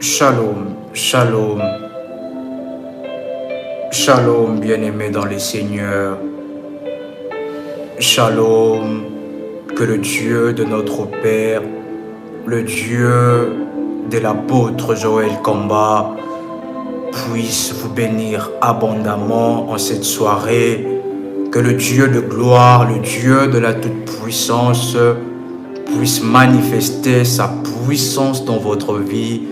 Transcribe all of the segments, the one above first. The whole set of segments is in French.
Shalom, shalom, shalom, bien-aimés dans le Seigneur. Shalom, que le Dieu de notre Père, le Dieu de l'apôtre Joël Kamba, puisse vous bénir abondamment en cette soirée. Que le Dieu de gloire, le Dieu de la toute-puissance, puisse manifester sa puissance dans votre vie.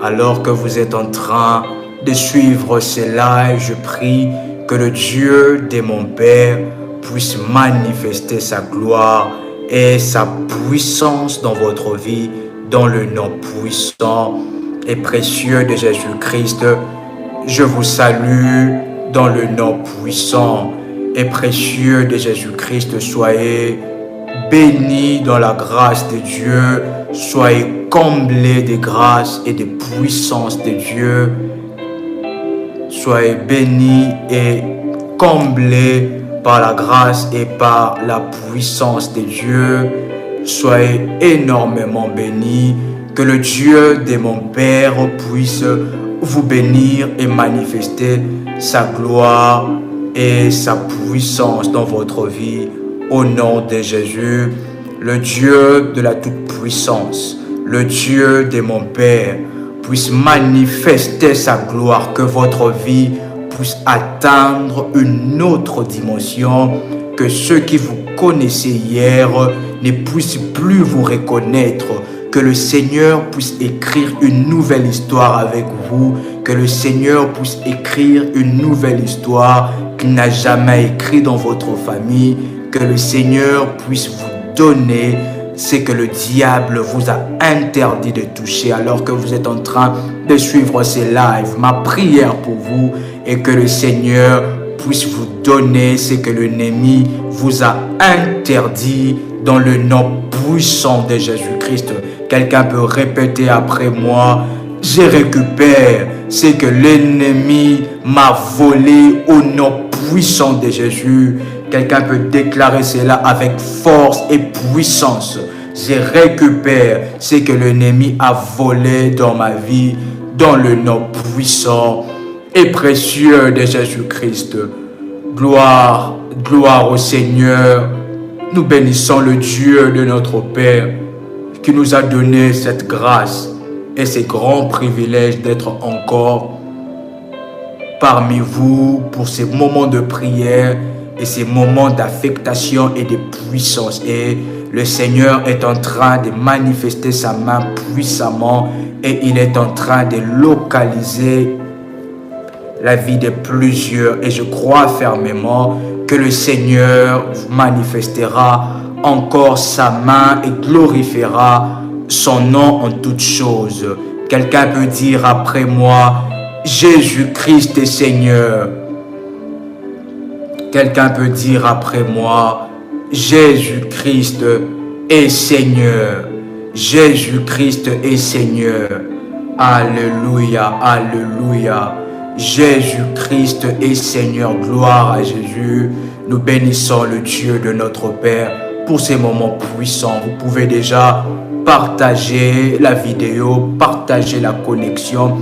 Alors que vous êtes en train de suivre ces lives, je prie que le Dieu de mon Père puisse manifester sa gloire et sa puissance dans votre vie, dans le nom puissant et précieux de Jésus-Christ. Je vous salue dans le nom puissant et précieux de Jésus-Christ. Soyez bénis dans la grâce de Dieu, soyez comblés de grâce et de puissance de Dieu. Soyez bénis et comblés par la grâce et par la puissance de Dieu. Soyez énormément bénis. Que le Dieu de mon Père puisse vous bénir et manifester sa gloire et sa puissance dans votre vie. Au nom de Jésus, le Dieu de la toute-puissance, le Dieu de mon Père, puisse manifester sa gloire, que votre vie puisse atteindre une autre dimension, que ceux qui vous connaissaient hier ne puissent plus vous reconnaître, que le Seigneur puisse écrire une nouvelle histoire avec vous, que le Seigneur puisse écrire une nouvelle histoire qu'il n'a jamais écrite dans votre famille, que le Seigneur puisse vous donner ce que le diable vous a interdit de toucher alors que vous êtes en train de suivre ces lives. Ma prière pour vous est que le Seigneur puisse vous donner ce que l'ennemi vous a interdit dans le nom puissant de Jésus-Christ. Quelqu'un peut répéter après moi: je récupère ce que l'ennemi m'a volé au nom puissant de Jésus. Quelqu'un peut déclarer cela avec force et puissance. Je récupère ce que l'ennemi a volé dans ma vie, dans le nom puissant et précieux de Jésus-Christ. Gloire, gloire au Seigneur. Nous bénissons le Dieu de notre Père qui nous a donné cette grâce et ce grand privilège d'être encore parmi vous pour ces moments de prière et ces moments d'affectation et de puissance. Et le Seigneur est en train de manifester sa main puissamment et il est en train de localiser la vie de plusieurs. Et je crois fermement que le Seigneur manifestera encore sa main et glorifiera son nom en toutes choses. Quelqu'un peut dire après moi: Jésus-Christ est Seigneur. Quelqu'un peut dire après moi: Jésus-Christ est Seigneur. Jésus-Christ est Seigneur. Alléluia, alléluia. Jésus-Christ est Seigneur. Gloire à Jésus. Nous bénissons le Dieu de notre Père pour ces moments puissants. Vous pouvez déjà partager la vidéo, partager la connexion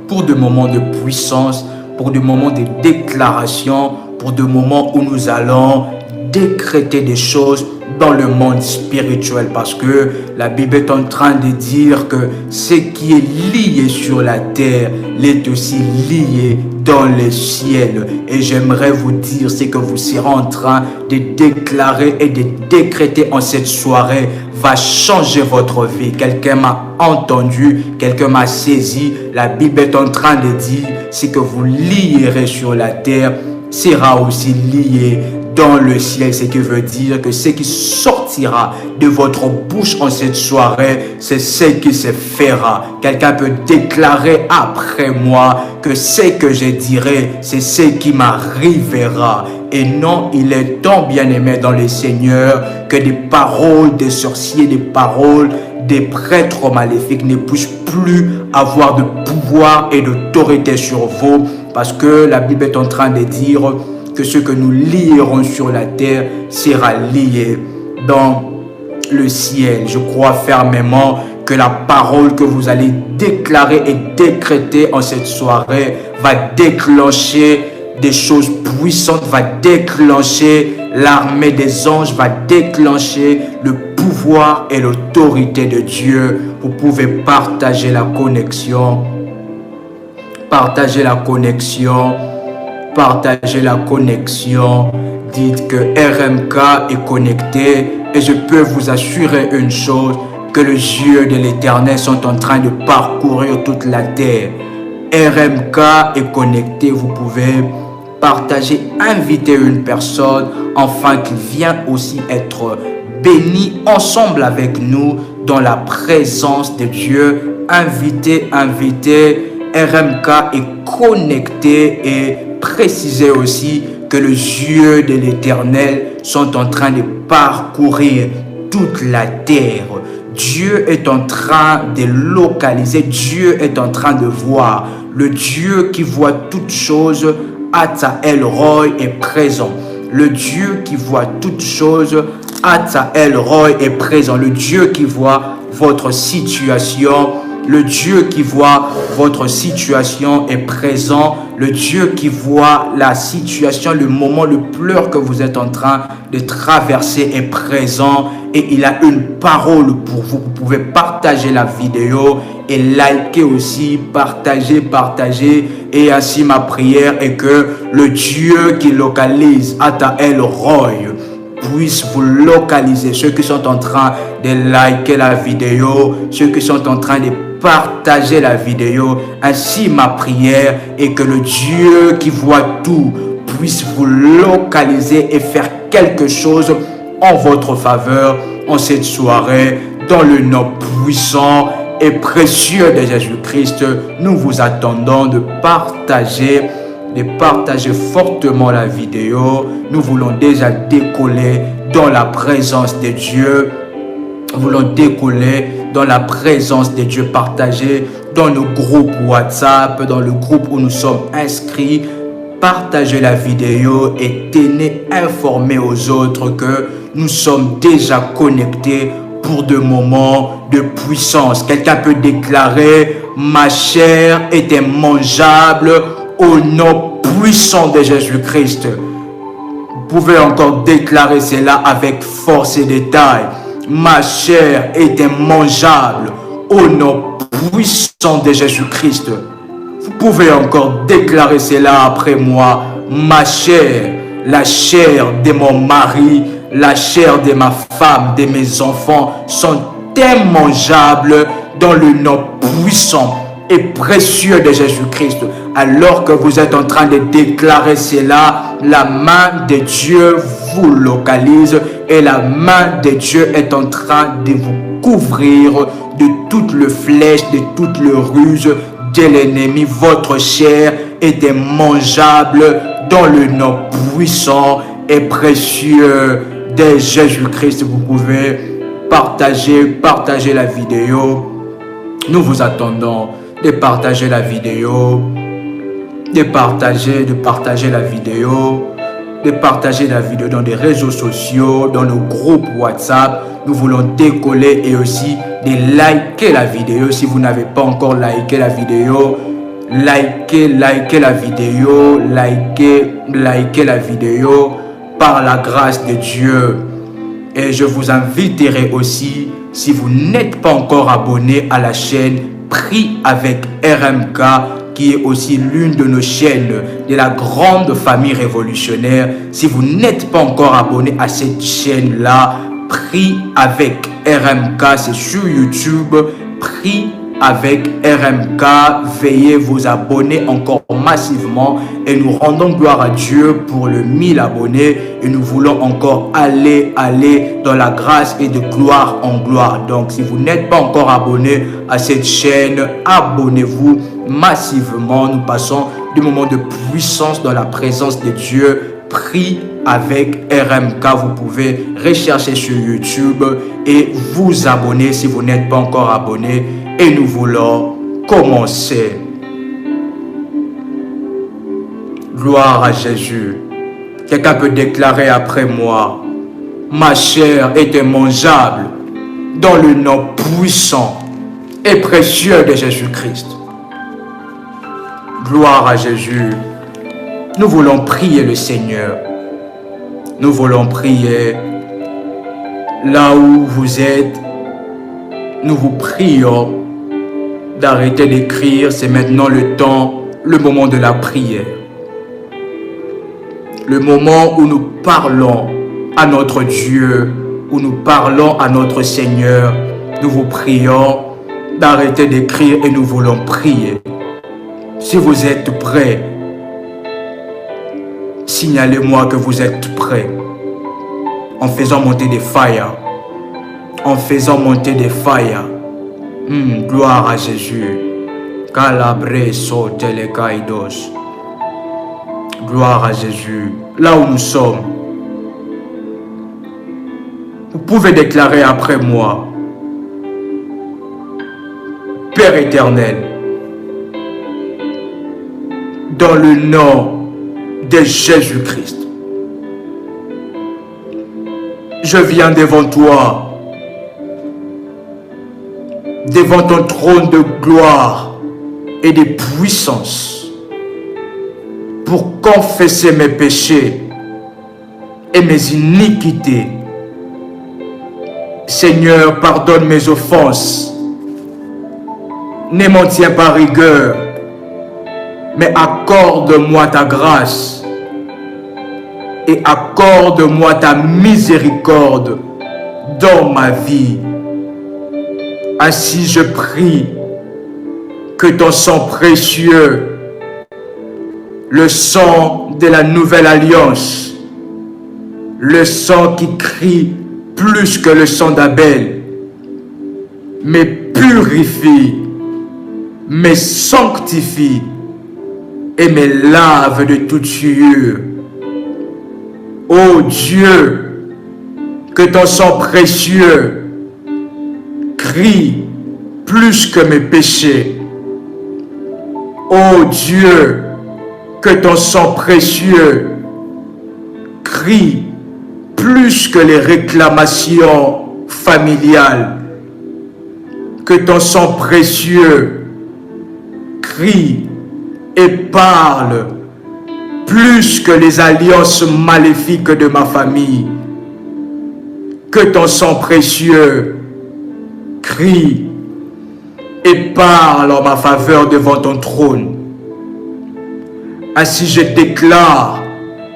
pour des moments de puissance, pour des moments de déclaration, pour des moments où nous allons décréter des choses dans le monde spirituel, parce que la Bible est en train de dire que ce qui est lié sur la terre l'est aussi lié dans le ciel. Et j'aimerais vous dire ce que vous serez en train de déclarer et de décréter en cette soirée va changer votre vie. Quelqu'un m'a entendu, quelqu'un m'a saisi. La Bible est en train de dire: ce que vous lierez sur la terre sera aussi lié dans le ciel. Ce qui veut dire que ce qui sortira de votre bouche en cette soirée, c'est ce qui se fera. Quelqu'un peut déclarer après moi que ce que je dirai, c'est ce qui m'arrivera. Et non, il est tant bien aimé dans le Seigneur que des paroles des sorciers, des paroles des prêtres maléfiques ne puissent plus avoir de pouvoir et d'autorité sur vous, parce que la Bible est en train de dire que ce que nous lierons sur la terre sera lié dans le ciel. Je crois fermement que la parole que vous allez déclarer et décréter en cette soirée va déclencher des choses puissantes, va déclencher l'armée des anges, va déclencher le pouvoir et l'autorité de Dieu. Vous pouvez partager la connexion. Partagez la connexion. Partagez la connexion. Dites que RMK est connecté et je peux vous assurer une chose, que les yeux de l'Éternel sont en train de parcourir toute la terre. RMK est connecté, vous pouvez partager, inviter une personne afin qu'il vienne aussi être béni ensemble avec nous dans la présence de Dieu. Invitez, RMK est connecté et précisez aussi que les yeux de l'Éternel sont en train de parcourir toute la terre. Dieu est en train de localiser, Dieu est en train de voir. Le Dieu qui voit toutes choses, Ata El Roy est présent. Le Dieu qui voit toutes choses, Ata El Roy est présent. Le Dieu qui voit votre situation, le Dieu qui voit votre situation est présent. Le Dieu qui voit la situation, le moment, le pleur que vous êtes en train de traverser est présent. Et il a une parole pour vous. Vous pouvez partager la vidéo et liker aussi. Partagez. Et ainsi ma prière est que le Dieu qui localise Ata El Roy puisse vous localiser. Ceux qui sont en train de liker la vidéo, ceux qui sont en train de partager la vidéo, ainsi ma prière est que le Dieu qui voit tout puisse vous localiser et faire quelque chose en votre faveur en cette soirée. Dans le nom puissant et précieux de Jésus-Christ, nous vous attendons de partager fortement la vidéo. Nous voulons déjà décoller dans la présence de Dieu. Nous voulons décoller dans la présence de Dieu. Partager dans le groupe WhatsApp, dans le groupe où nous sommes inscrits. Partagez la vidéo et tenez informés aux autres que nous sommes déjà connectés pour des moments de puissance. Quelqu'un peut déclarer: ma chair était mangeable au nom puissant de Jésus-Christ. Vous pouvez encore déclarer cela avec force et détail. Ma chair était mangeable au nom puissant de Jésus-Christ. Vous pouvez encore déclarer cela après moi. Ma chair, la chair de mon mari, la chair de ma femme, de mes enfants sont immangeables dans le nom puissant et précieux de Jésus-Christ. Alors que vous êtes en train de déclarer cela, la main de Dieu vous localise et la main de Dieu est en train de vous couvrir de toutes les flèches, de toutes les ruses de l'ennemi. Votre chair est mangeable dans le nom puissant et précieux de Jésus-Christ. Vous pouvez partager la vidéo. Nous vous attendons de partager la vidéo, de partager la vidéo, de partager la vidéo dans des réseaux sociaux, dans nos groupes WhatsApp. Nous voulons décoller et aussi de liker la vidéo. Si vous n'avez pas encore liké la vidéo, likez la vidéo, likez la vidéo par la grâce de Dieu. Et je vous inviterai aussi, si vous n'êtes pas encore abonné à la chaîne Prie avec RMK, qui est aussi l'une de nos chaînes de la grande famille révolutionnaire. Si vous n'êtes pas encore abonné à cette chaîne-là, Prie avec RMK, c'est sur YouTube. Prie avec RMK, veuillez vous abonner encore massivement et nous rendons gloire à Dieu pour le 1000 abonnés et nous voulons encore aller dans la grâce et de gloire en gloire. Donc si vous n'êtes pas encore abonné à cette chaîne, abonnez-vous massivement. Nous passons du moment de puissance dans la présence de Dieu. Prie avec RMK, vous pouvez rechercher sur YouTube et vous abonner si vous n'êtes pas encore abonné. Et nous voulons commencer. Gloire à Jésus. Quelqu'un peut déclarer après moi: ma chair était mangeable dans le nom puissant et précieux de Jésus-Christ. Gloire à Jésus. Nous voulons prier le Seigneur. Nous voulons prier là où vous êtes. Nous vous prions d'arrêter d'écrire. C'est maintenant le temps, le moment de la prière. Le moment où nous parlons à notre Dieu, où nous parlons à notre Seigneur. Nous vous prions d'arrêter d'écrire et nous voulons prier. Si vous êtes prêts, signalez-moi que vous êtes prêts. En faisant monter des fires. En faisant monter des fires. Gloire à Jésus. Gloire à Jésus. Là où nous sommes, vous pouvez déclarer après moi: Père éternel, dans le nom de Jésus-Christ, je viens devant toi, devant ton trône de gloire et de puissance, pour confesser mes péchés et mes iniquités. Seigneur, pardonne mes offenses. Ne m'en tiens pas rigueur, mais accorde-moi ta grâce et accorde-moi ta miséricorde dans ma vie. Ainsi je prie que ton sang précieux, le sang de la nouvelle alliance, le sang qui crie plus que le sang d'Abel, me purifie, me sanctifie et me lave de toute souillure. Ô Dieu, que ton sang précieux crie plus que mes péchés. Ô Dieu, que ton sang précieux crie plus que les réclamations familiales. Que ton sang précieux crie et parle plus que les alliances maléfiques de ma famille. Que ton sang précieux crie et parle en ma faveur devant ton trône. Ainsi je déclare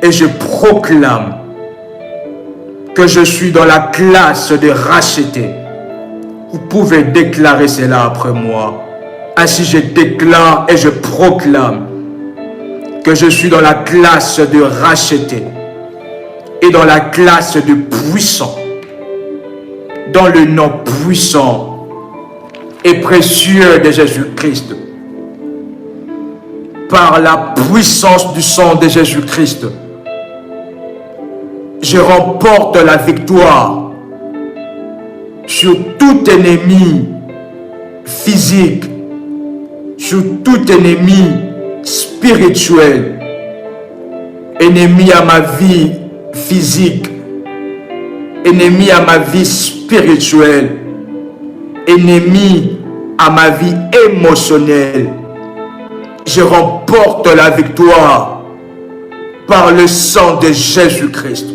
et je proclame que je suis dans la classe des rachetés. Vous pouvez déclarer cela après moi. Ainsi je déclare et je proclame que je suis dans la classe de rachetés et dans la classe de puissants. Dans le nom puissant et précieux de Jésus-Christ. Par la puissance du sang de Jésus-Christ, je remporte la victoire sur tout ennemi physique, sur tout ennemi spirituel, ennemi à ma vie physique, ennemi à ma vie spirituelle, ennemi à ma vie émotionnelle. Je remporte la victoire par le sang de Jésus-Christ.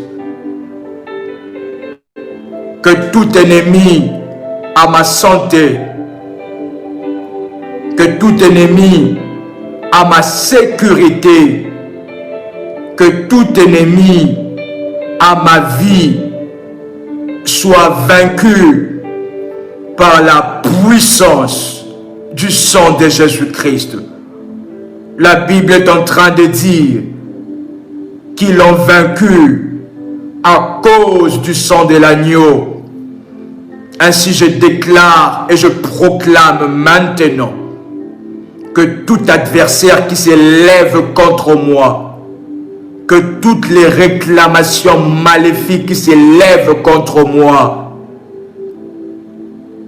Que tout ennemi à ma santé, que tout ennemi à ma sécurité, que tout ennemi à ma vie soit vaincu par la puissance du sang de Jésus-Christ. La Bible est en train de dire qu'ils l'ont vaincu à cause du sang de l'agneau. Ainsi je déclare et je proclame maintenant que tout adversaire qui s'élève contre moi, que toutes les réclamations maléfiques qui s'élèvent contre moi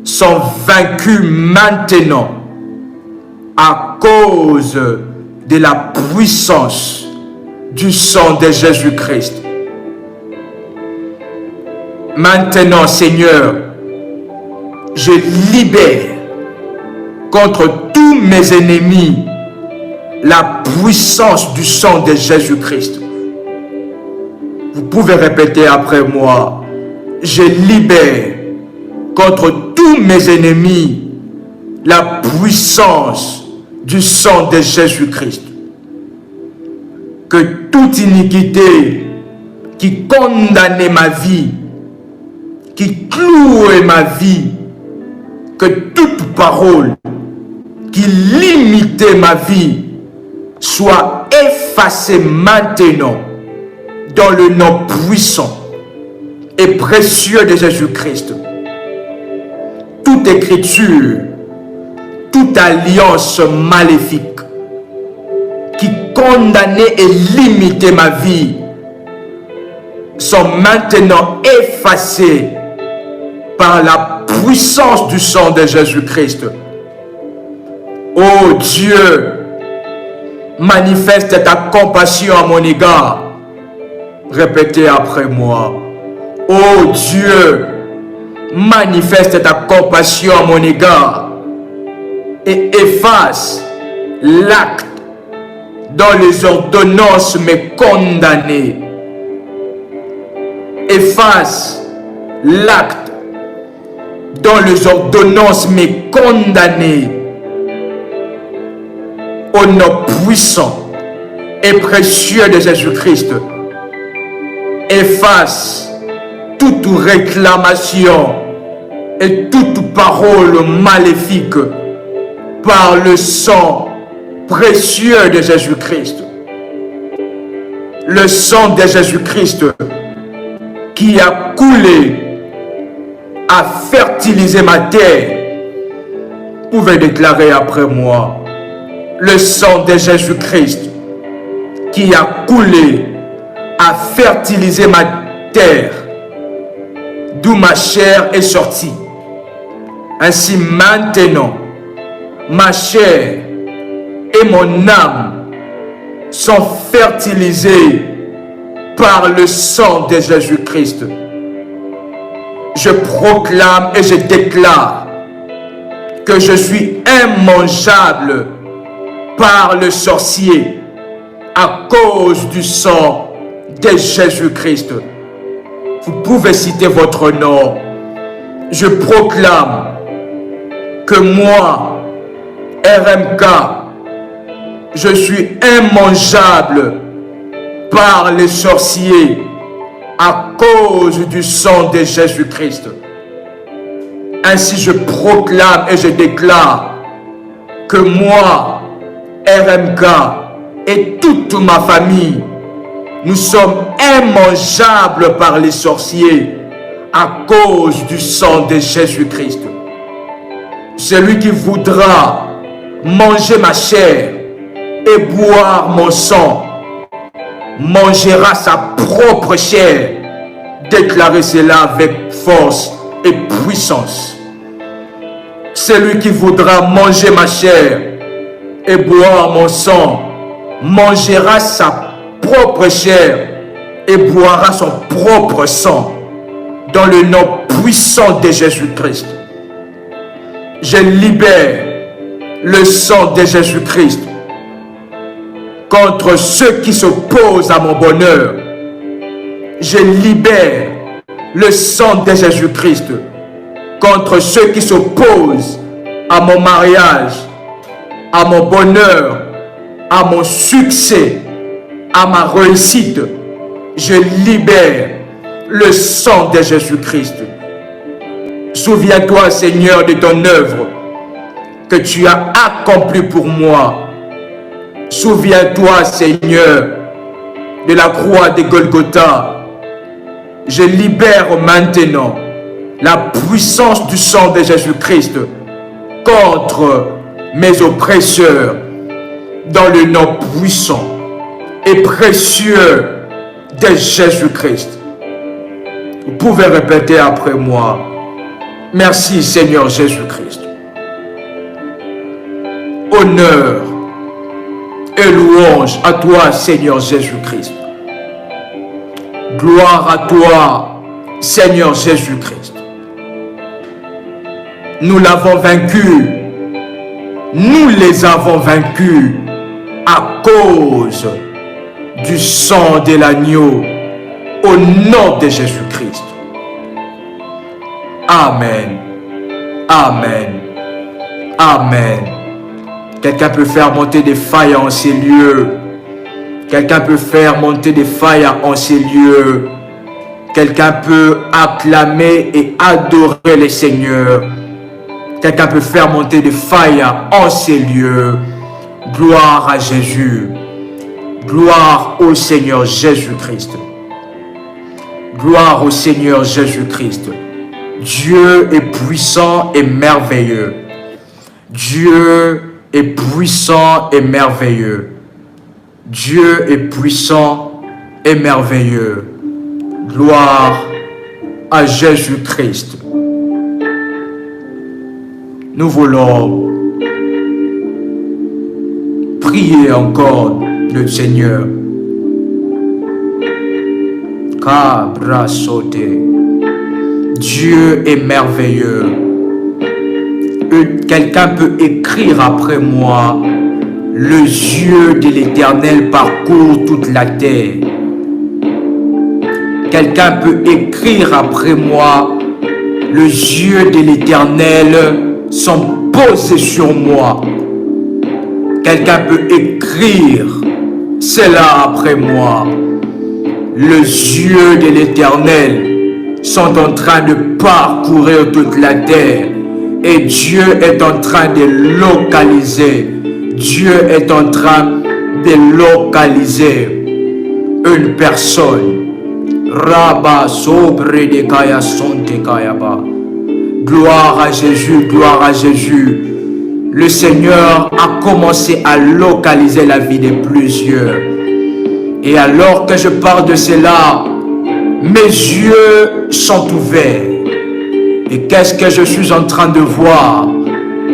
sont vaincues maintenant à cause de la puissance du sang de Jésus-Christ. Maintenant, Seigneur, je libère contre tous mes ennemis la puissance du sang de Jésus-Christ. Vous pouvez répéter après moi. Je libère contre tous mes ennemis la puissance du sang de Jésus-Christ. Que toute iniquité qui condamnait ma vie, qui clouait ma vie, que toute parole qui limitait ma vie soit effacée maintenant dans le nom puissant et précieux de Jésus-Christ. Toute écriture, toute alliance maléfique qui condamnait et limitait ma vie sont maintenant effacées par la puissance du sang de Jésus-Christ. Oh Dieu, manifeste ta compassion à mon égard. Répétez après moi. Oh Dieu, manifeste ta compassion à mon égard et efface l'acte dont les ordonnances me condamnaient. Efface l'acte dont les ordonnances me condamnaient. Au nom puissant et précieux de Jésus-Christ, efface toute réclamation et toute parole maléfique par le sang précieux de Jésus-Christ. Le sang de Jésus-Christ qui a coulé, a fertilisé ma terre. Vous pouvez déclarer après moi. Le sang de Jésus-Christ qui a coulé, a fertilisé ma terre, d'où ma chair est sortie. Ainsi maintenant, ma chair et mon âme sont fertilisées par le sang de Jésus-Christ. Je proclame et je déclare que je suis immangeable par le sorcier à cause du sang de Jésus-Christ. Vous pouvez citer votre nom. Je proclame que moi, RMK, je suis immangeable par les sorciers à cause du sang de Jésus-Christ. Ainsi je proclame et je déclare que moi, RMK et toute ma famille, nous sommes immangeables par les sorciers à cause du sang de Jésus-Christ. Celui qui voudra manger ma chair et boire mon sang mangera sa propre chair. Déclarez cela avec force et puissance. Celui qui voudra manger ma chair et boire mon sang mangera sa propre chair et boira son propre sang dans le nom puissant de Jésus-Christ. Je libère le sang de Jésus-Christ contre ceux qui s'opposent à mon bonheur. Je libère le sang de Jésus-Christ contre ceux qui s'opposent à mon mariage, à mon bonheur, à mon succès, à ma réussite. Je libère le sang de Jésus-Christ. Souviens-toi, Seigneur, de ton œuvre que tu as accomplie pour moi. Souviens-toi, Seigneur, de la croix de Golgotha. Je libère maintenant la puissance du sang de Jésus-Christ contre mes oppresseurs dans le nom puissant et précieux de Jésus-Christ. Vous pouvez répéter après moi. Merci Seigneur Jésus-Christ. Honneur et louange à toi Seigneur Jésus-Christ. Gloire à toi Seigneur Jésus-Christ. Nous l'avons vaincu nous les avons vaincus à cause du sang de l'agneau, au nom de Jésus-Christ. Amen. Amen. Amen. Quelqu'un peut faire monter des failles en ces lieux. Quelqu'un peut faire monter des failles en ces lieux. Quelqu'un peut acclamer et adorer le Seigneur. Quelqu'un peut faire monter des failles en ces lieux. Gloire à Jésus. Gloire au Seigneur Jésus-Christ. Gloire au Seigneur Jésus-Christ. Dieu est puissant et merveilleux. Dieu est puissant et merveilleux. Dieu est puissant et merveilleux. Gloire à Jésus-Christ. Nous voulons prier encore le Seigneur. Cabra sauté. Dieu est merveilleux. Quelqu'un peut écrire après moi: les yeux de l'Éternel parcourent toute la terre. Quelqu'un peut écrire après moi: les yeux de l'Éternel sont posés sur moi. Quelqu'un peut écrire cela après moi: les yeux de l'Éternel sont en train de parcourir toute la terre. Et Dieu est en train de localiser. Dieu est en train de localiser une personne. Rabba sobre de kaya sonte kayaba. Gloire à Jésus, gloire à Jésus. Le Seigneur a commencé à localiser la vie de plusieurs. Et alors que je parle de cela, mes yeux sont ouverts. Et qu'est-ce que je suis en train de voir?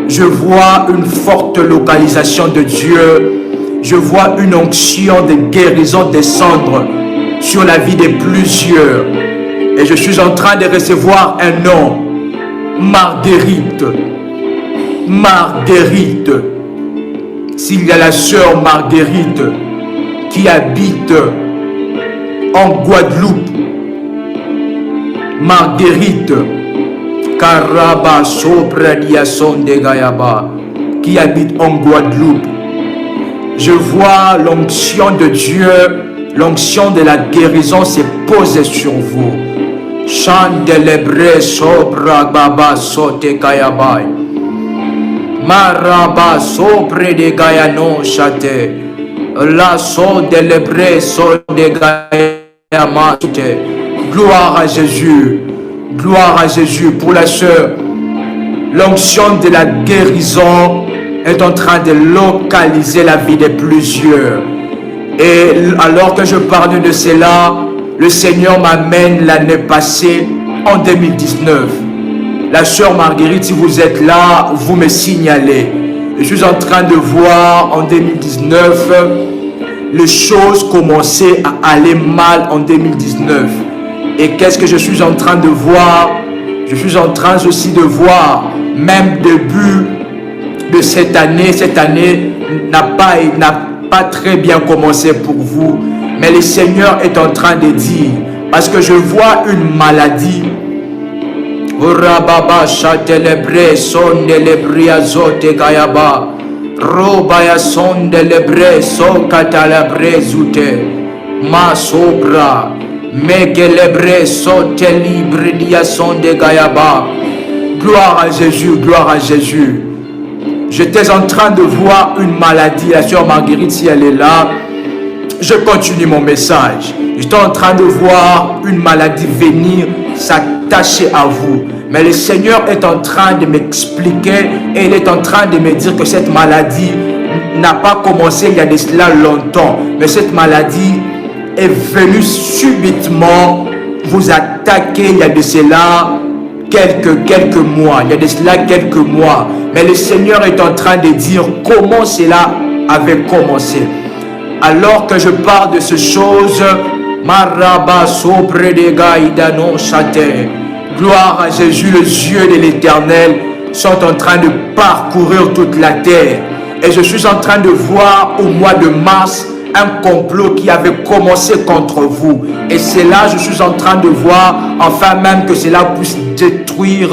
Je vois une forte localisation de Dieu. Je vois une onction de guérison descendre sur la vie de plusieurs. Et je suis en train de recevoir un nom. Marguerite. Marguerite. S'il y a la sœur Marguerite qui habite en Guadeloupe. Marguerite. Karaba Sopradiason de Gayaba, qui habite en Guadeloupe. Je vois l'onction de Dieu, l'onction de la guérison s'est posée sur vous. Chandelebre Sopra Baba Sote Gayaba. Maraba Sopre de Gayano Chate. La son de l'hébreu son de Gayama. Gloire à Jésus. Gloire à Jésus. Pour la sœur, l'onction de la guérison est en train de localiser la vie de plusieurs. Et alors que je parle de cela, le Seigneur m'amène l'année passée, en 2019. La sœur Marguerite, si vous êtes là, vous me signalez. Je suis en train de voir en 2019, les choses commençaient à aller mal en 2019. Et qu'est-ce que je suis en train de voir? Je suis en train aussi de voir, même début de cette année n'a pas très bien commencé pour vous. Mais le Seigneur est en train de dire, parce que je vois une maladie. Rababa chatelebre son de lebriazote gayaba. Robaya son de lebre so catalabre zute. Ma sobra. Mekelebre sote libre diason de gayaba. Gloire à Jésus, gloire à Jésus. J'étais en train de voir une maladie. La sœur Marguerite, si elle est là, je continue mon message. J'étais en train de voir une maladie venir s'attacher à vous. Mais le Seigneur est en train de m'expliquer et il est en train de me dire que cette maladie n'a pas commencé il y a de cela longtemps. Mais cette maladie est venue subitement vous attaquer il y a de cela quelques mois. Il y a de cela quelques mois. Mais le Seigneur est en train de dire comment cela avait commencé. Alors que je parle de ces choses, Maraba sobre de Gaïdano Chate. Gloire à Jésus, les yeux de l'Éternel sont en train de parcourir toute la terre. Et je suis en train de voir au mois de mars un complot qui avait commencé contre vous. Et c'est là, je suis en train de voir, enfin même que cela puisse détruire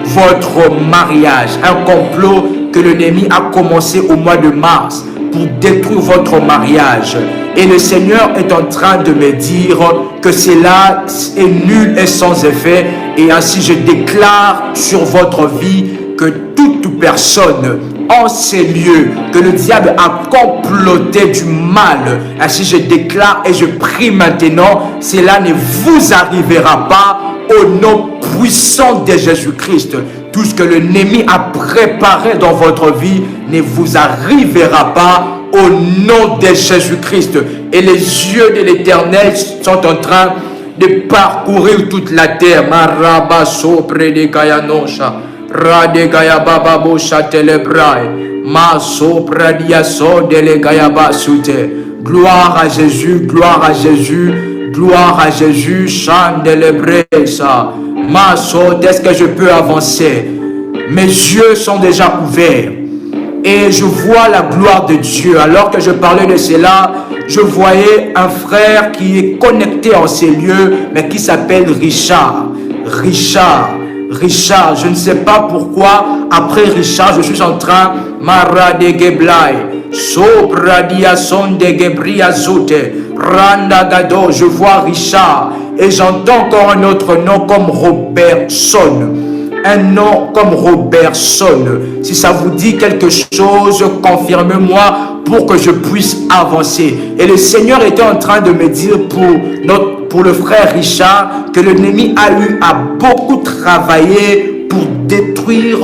votre mariage. Un complot que l'ennemi a commencé au mois de mars pour détruire votre mariage. Et le Seigneur est en train de me dire que cela est nul et sans effet. Et ainsi je déclare sur votre vie que toute personne en ces lieux que le diable a comploté du mal, ainsi je déclare et je prie maintenant, cela ne vous arrivera pas au nom puissant de Jésus-Christ. Tout ce que l'ennemi a préparé dans votre vie ne vous arrivera pas au nom de Jésus-Christ. Et les yeux de l'Éternel sont en train de parcourir toute la terre. Maraba sopre de Gayanosha, Rade Gayababa Bosha Telebrai, Ma sopra diaso de le Gayaba Sute. Gloire à Jésus, gloire à Jésus, gloire à Jésus, chant de l'Hébresa. Ma sote, est-ce que je peux avancer? Mes yeux sont déjà ouverts. Et je vois la gloire de Dieu. Alors que je parlais de cela, je voyais un frère qui est connecté en ces lieux, mais qui s'appelle Richard. Richard, je ne sais pas pourquoi, après Richard, je suis en train, Mara de Geblai, Sopradia son de Gebria Zote, Randa Gado, je vois Richard, et j'entends encore un autre nom comme Robertson. Un nom comme Robertson. Si ça vous dit quelque chose, confirmez-moi pour que je puisse avancer. Et le Seigneur était en train de me dire pour le frère Richard que l'ennemi a eu à beaucoup travailler pour détruire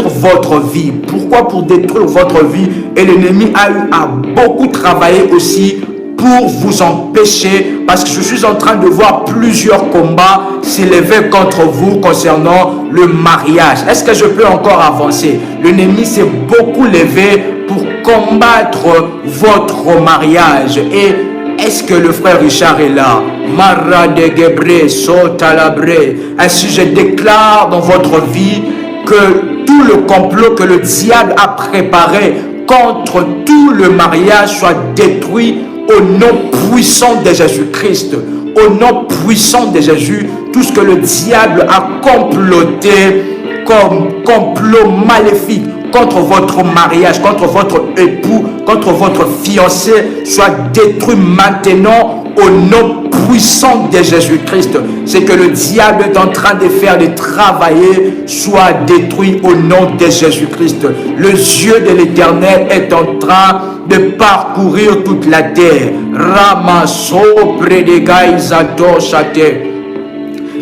votre vie. Pourquoi pour détruire votre vie? Et l'ennemi a eu à beaucoup travailler aussi pour vous empêcher, parce que je suis en train de voir plusieurs combats s'élever contre vous concernant le mariage. Est-ce que je peux encore avancer? L'ennemi s'est beaucoup levé pour combattre votre mariage. Et est-ce que le frère Richard est là? Mara de Gebre, Sotalabre. Ainsi je déclare dans votre vie que tout le complot que le diable a préparé contre tout le mariage soit détruit au nom puissant de Jésus-Christ. Au nom puissant de Jésus, tout ce que le diable a comploté comme complot maléfique contre votre mariage, contre votre époux, contre votre fiancé, soit détruit maintenant au nom puissant de Jésus-Christ. C'est que le diable est en train de faire, de travailler, soit détruit au nom de Jésus-Christ. Le yeux de l'Éternel est en train de parcourir toute la terre. Ramasso predegaïzato chate.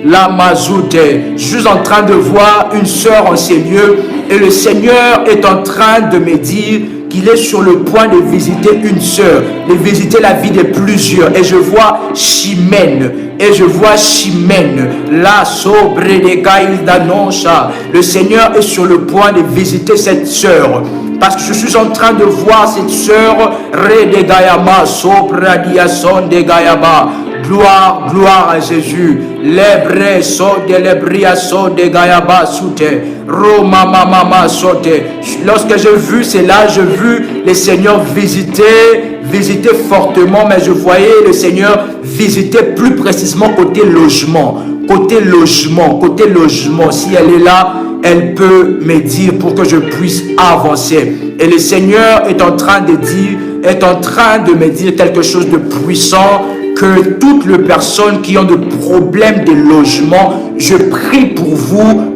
La mazoute. Je suis en train de voir une sœur en ces lieux et le Seigneur est en train de me dire qu'il est sur le point de visiter une sœur, de visiter la vie de plusieurs. Et je vois Chimène. La sobre de Gaïdanosha. Le Seigneur est sur le point de visiter cette sœur. Parce que je suis en train de voir cette sœur, Ré de Gayama, Sopra Diason de Gayaba. Gloire à Jésus. L'hébré so de l'ébriason de Gayaba soute. Roma mama sote. Lorsque j'ai vu cela, j'ai vu le Seigneur visiter fortement, mais je voyais le Seigneur visiter plus précisément côté logement. Si elle est là, elle peut me dire pour que je puisse avancer. Et le Seigneur est en train de me dire quelque chose de puissant, que toutes les personnes qui ont des problèmes de logement, je prie pour vous,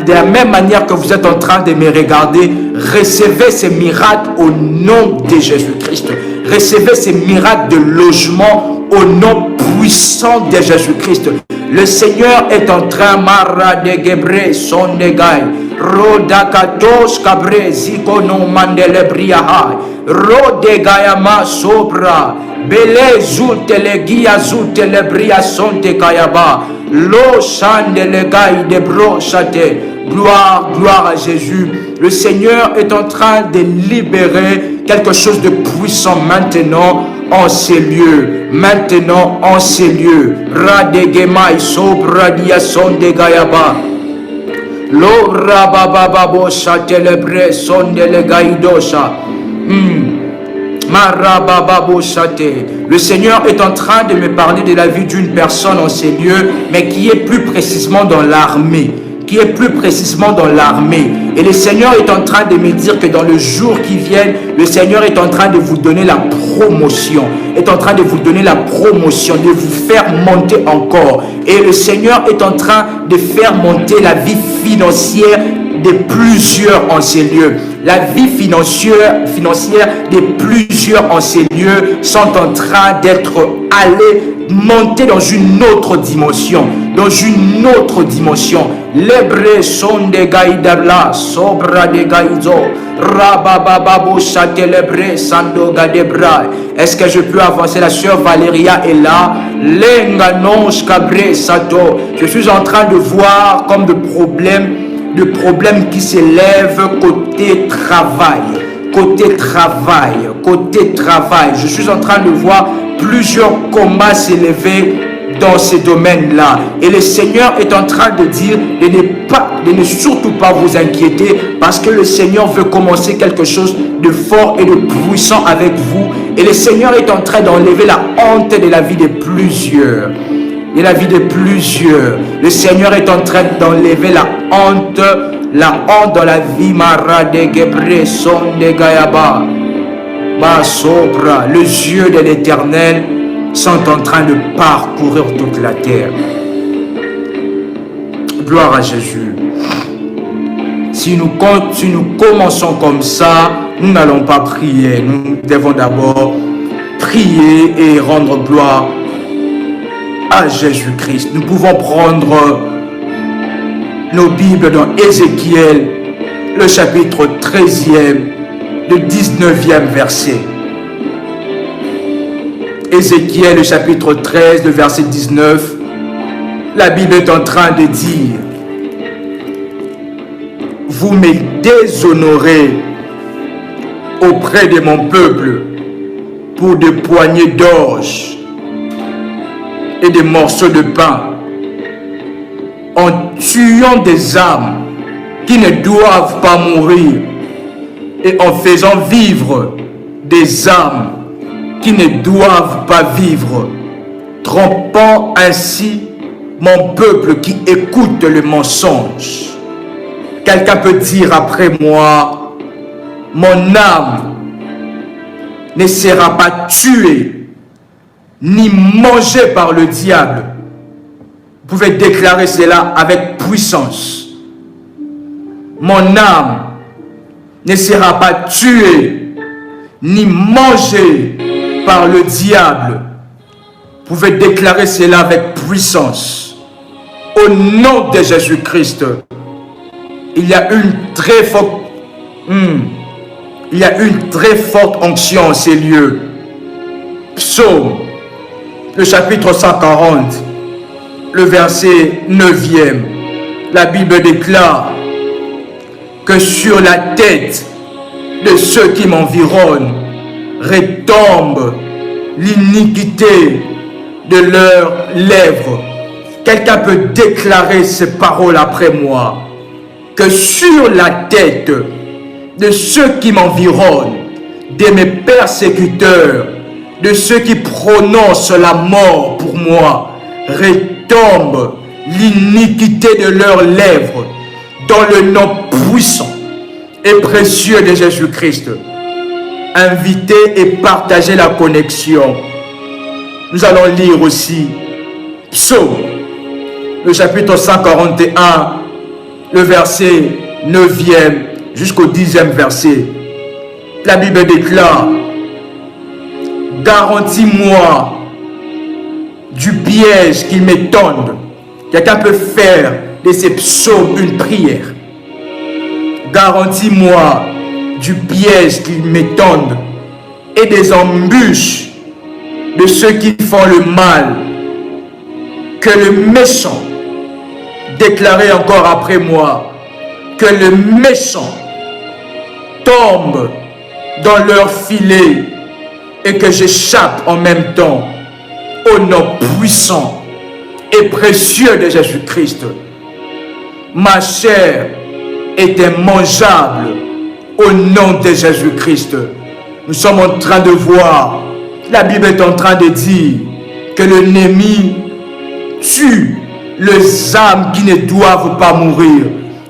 de la même manière que vous êtes en train de me regarder, recevez ces miracles au nom de Jésus-Christ. Recevez ces miracles de logement au nom puissant de Jésus-Christ. Le Seigneur est en train, Mara de Gebre, son negai, Rodakatos Cabre, Zikono Mandelebriahai, Rodegayama Sobra, Bele Zutele Gia Zutele Bria Sonte Kayaba, Lo Chandele Gai de Brochate. Gloire à Jésus. Le Seigneur est en train de libérer quelque chose de puissant maintenant en ces lieux, maintenant en ces lieux. Radegemaï sobradia sonde gayaba. Lo rabababo satelebre sonde le gaïdosa. Le Seigneur est en train de me parler de la vie d'une personne en ces lieux, mais qui est plus précisément dans l'armée. Et le Seigneur est en train de me dire que dans le jour qui vient, le Seigneur est en train de vous donner la promotion, de vous faire monter encore. Et le Seigneur est en train de faire monter la vie financière de plusieurs en ces lieux. La vie financière de plusieurs en ces lieux sont en train d'être allés monter dans une autre dimension. Les brés sont des gaïdabla, sobra des gaïzo, rabababo satelebre, sandoga de bras. Est-ce que je peux avancer? La sœur Valéria est là. Lenganos cabré sato. Je suis en train de voir comme de problèmes qui s'élèvent côté travail. Je suis en train de voir plusieurs combats s'élever dans ces domaines-là. Et le Seigneur est en train de dire de ne surtout pas vous inquiéter, parce que le Seigneur veut commencer quelque chose de fort et de puissant avec vous. Et le Seigneur est en train d'enlever la honte de la vie de plusieurs. Le Seigneur est en train d'enlever la honte dans la vie. Les yeux de l'Éternel sont en train de parcourir toute la terre. Gloire à Jésus. Si nous commençons comme ça, nous n'allons pas prier. Nous devons d'abord prier et rendre gloire à Jésus-Christ. Nous pouvons prendre nos Bibles dans Ézéchiel, le chapitre 13e, le 19e verset. Ézéchiel, le chapitre 13, le verset 19. La Bible est en train de dire: vous me déshonorez auprès de mon peuple pour des poignées d'orge et des morceaux de pain, en tuant des âmes qui ne doivent pas mourir et en faisant vivre des âmes qui ne doivent pas vivre, trompant ainsi mon peuple qui écoute le mensonge. Quelqu'un peut dire après moi: mon âme ne sera pas tuée ni mangée par le diable. Vous pouvez déclarer cela avec puissance. Mon âme ne sera pas tuée ni mangée par le diable. Vous pouvez déclarer cela avec puissance. Au nom de Jésus-Christ, il y a une très forte onction en ces lieux. Psaume, le chapitre 140, le verset 9e. La Bible déclare que sur la tête de ceux qui m'environnent retombe l'iniquité de leurs lèvres. Quelqu'un peut déclarer ces paroles après moi: que sur la tête de ceux qui m'environnent, de mes persécuteurs, de ceux qui prononcent la mort pour moi, retombe l'iniquité de leurs lèvres, dans le nom puissant et précieux de Jésus-Christ. Invitez et partagez la connexion. Nous allons lire aussi Psaume, le chapitre 141, le verset 9e jusqu'au 10e verset. La Bible déclare: garantis-moi du piège qu'ils me tendent. Quelqu'un peut faire de ces psaumes une prière. Garantis-moi du piège qu'ils me tendent et des embûches de ceux qui font le mal. Que le méchant, déclarez encore après moi, que le méchant tombe dans leur filet et que j'échappe en même temps au nom puissant et précieux de Jésus-Christ. Ma chair est immangeable au nom de Jésus-Christ. Nous sommes en train de voir, la Bible est en train de dire que l'ennemi tue les âmes qui ne doivent pas mourir.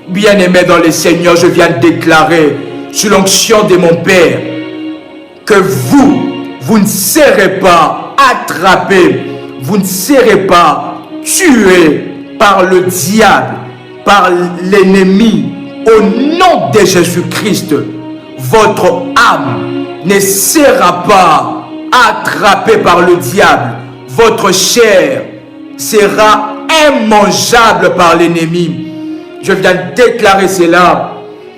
Bien-aimés dans le Seigneur, je viens de déclarer sous l'onction de mon Père que vous ne serez pas attrapés, vous ne serez pas tués par le diable, par l'ennemi. Au nom de Jésus-Christ, votre âme ne sera pas attrapée par le diable. Votre chair sera immangeable par l'ennemi. Je viens de déclarer cela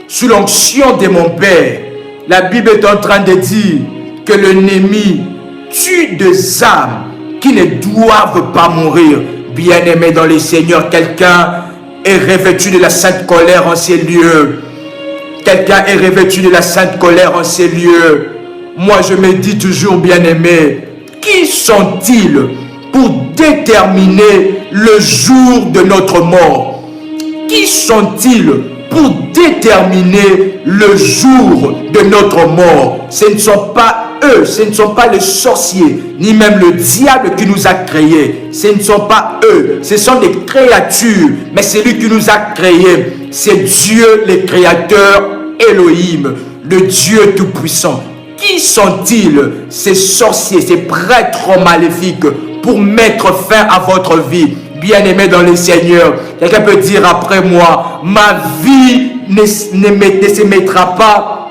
sous l'onction de mon Père. La Bible est en train de dire que l'ennemi tue des âmes qui ne doivent pas mourir. Bien-aimé dans le Seigneur, quelqu'un est revêtu de la sainte colère en ces lieux. Quelqu'un est revêtu de la sainte colère en ces lieux. Moi, je me dis toujours, bien-aimé, qui sont-ils pour déterminer le jour de notre mort? Qui sont-ils pour déterminer le jour de notre mort? Ce ne sont pas eux, ce ne sont pas les sorciers, ni même le diable qui nous a créés. Ce ne sont pas eux, ce sont des créatures. Mais c'est lui qui nous a créés. C'est Dieu, le Créateur, Elohim, le Dieu Tout-Puissant. Qui sont-ils, ces sorciers, ces prêtres maléfiques, pour mettre fin à votre vie? Bien-aimé dans le Seigneur, quelqu'un peut dire après moi, ma vie ne se mettra pas.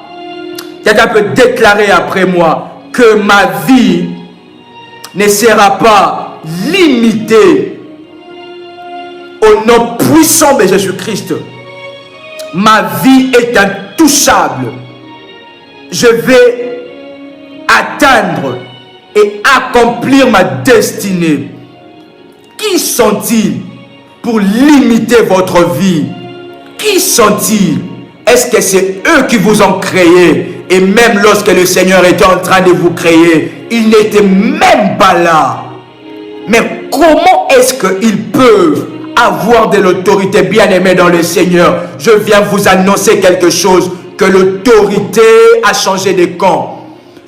Quelqu'un peut déclarer après moi que ma vie ne sera pas limitée au nom puissant de Jésus-Christ. Ma vie est intouchable. Je vais atteindre et accomplir ma destinée. Qui sont-ils pour limiter votre vie? Qui sont-ils? Est-ce que c'est eux qui vous ont créé? Et même lorsque le Seigneur était en train de vous créer, ils n'étaient même pas là. Mais comment est-ce qu'ils peuvent avoir de l'autorité? Bien-aimés dans le Seigneur, je viens vous annoncer quelque chose, que l'autorité a changé de camp.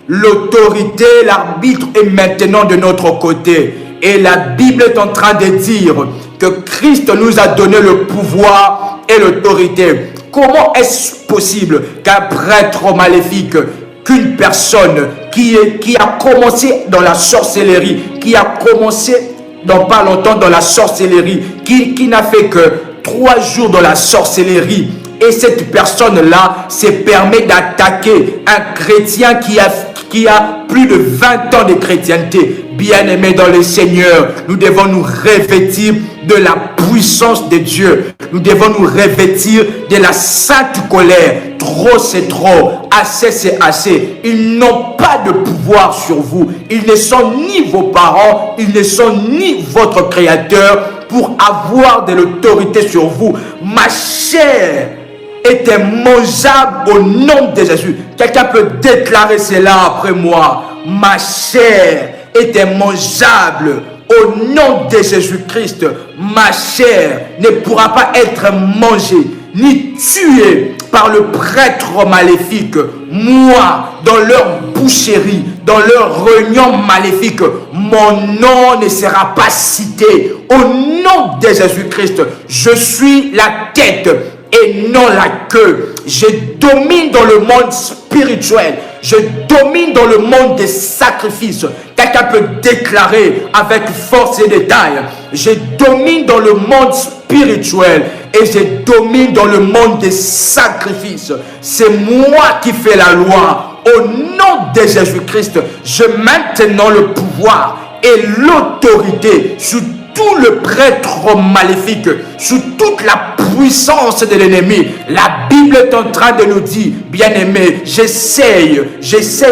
L'autorité, l'arbitre est maintenant de notre côté. Et la Bible est en train de dire que Christ nous a donné le pouvoir et l'autorité. Comment est-ce possible qu'un prêtre maléfique, qu'une personne qui a commencé dans la sorcellerie, qui a commencé dans pas longtemps dans la sorcellerie, qui n'a fait que 3 jours dans la sorcellerie, et cette personne-là se permet d'attaquer un chrétien qui a plus de 20 ans de chrétienté? Bien-aimés dans le Seigneur, nous devons nous revêtir de la puissance de Dieu. Nous devons nous revêtir de la sainte colère. Trop c'est trop, assez c'est assez. Ils n'ont pas de pouvoir sur vous. Ils ne sont ni vos parents, ils ne sont ni votre Créateur pour avoir de l'autorité sur vous. Ma chair est immangeable au nom de Jésus. Quelqu'un peut déclarer cela après moi. Ma chair est immangeable au nom de Jésus-Christ. Ma chair ne pourra pas être mangée ni tuée par le prêtre maléfique. Moi, dans leur boucherie, dans leur réunion maléfique, mon nom ne sera pas cité. Au nom de Jésus-Christ, je suis la tête et non la queue. Je domine dans le monde spirituel. Je domine dans le monde des sacrifices. Quelqu'un peut déclarer avec force et détail: je domine dans le monde spirituel et je domine dans le monde des sacrifices. C'est moi qui fais la loi. Au nom de Jésus-Christ, je maintenant le pouvoir et l'autorité sur tout le prêtre maléfique, sous toute la puissance de l'ennemi. La Bible est en train de nous dire, bien-aimés, j'essaye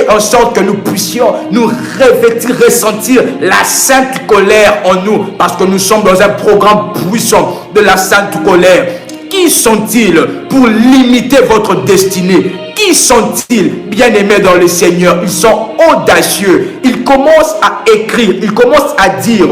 en sorte que nous puissions nous revêtir, ressentir la sainte colère en nous, parce que nous sommes dans un programme puissant de la sainte colère. Qui sont-ils pour limiter votre destinée? qui sont-ils, bien-aimés dans le Seigneur? Ils sont audacieux. Ils commencent à écrire, ils commencent à dire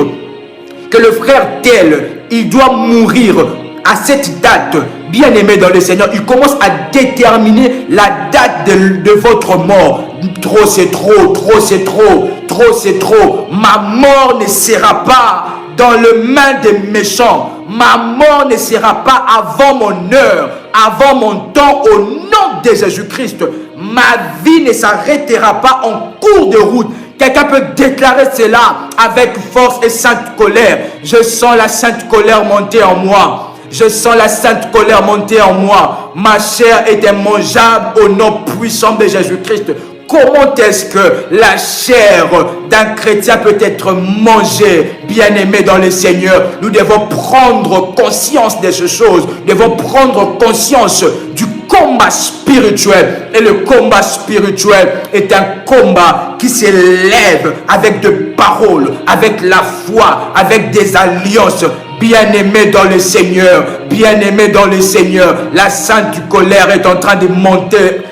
que le frère tel, il doit mourir à cette date. Bien-aimés dans le Seigneur, ils commencent à déterminer la date de votre mort. Trop c'est trop, trop c'est trop, trop c'est trop. Ma mort ne sera pas dans les mains des méchants. Ma mort ne sera pas avant mon heure, avant mon temps, au nom de Jésus-Christ. Ma vie ne s'arrêtera pas en cours de route. Quelqu'un peut déclarer cela avec force et sainte colère. Je sens la sainte colère monter en moi. Je sens la sainte colère monter en moi. Ma chair est immangeable au nom puissant de Jésus-Christ. Comment est-ce que la chair d'un chrétien peut être mangée? Bien-aimé dans le Seigneur, nous devons prendre conscience de ces choses. Nous devons prendre conscience du combat spirituel. Et le combat spirituel est un combat qui s'élève avec des paroles, avec la foi, avec des alliances. Bien-aimé dans le Seigneur, bien-aimé dans le Seigneur, la sainte colère est en train de monter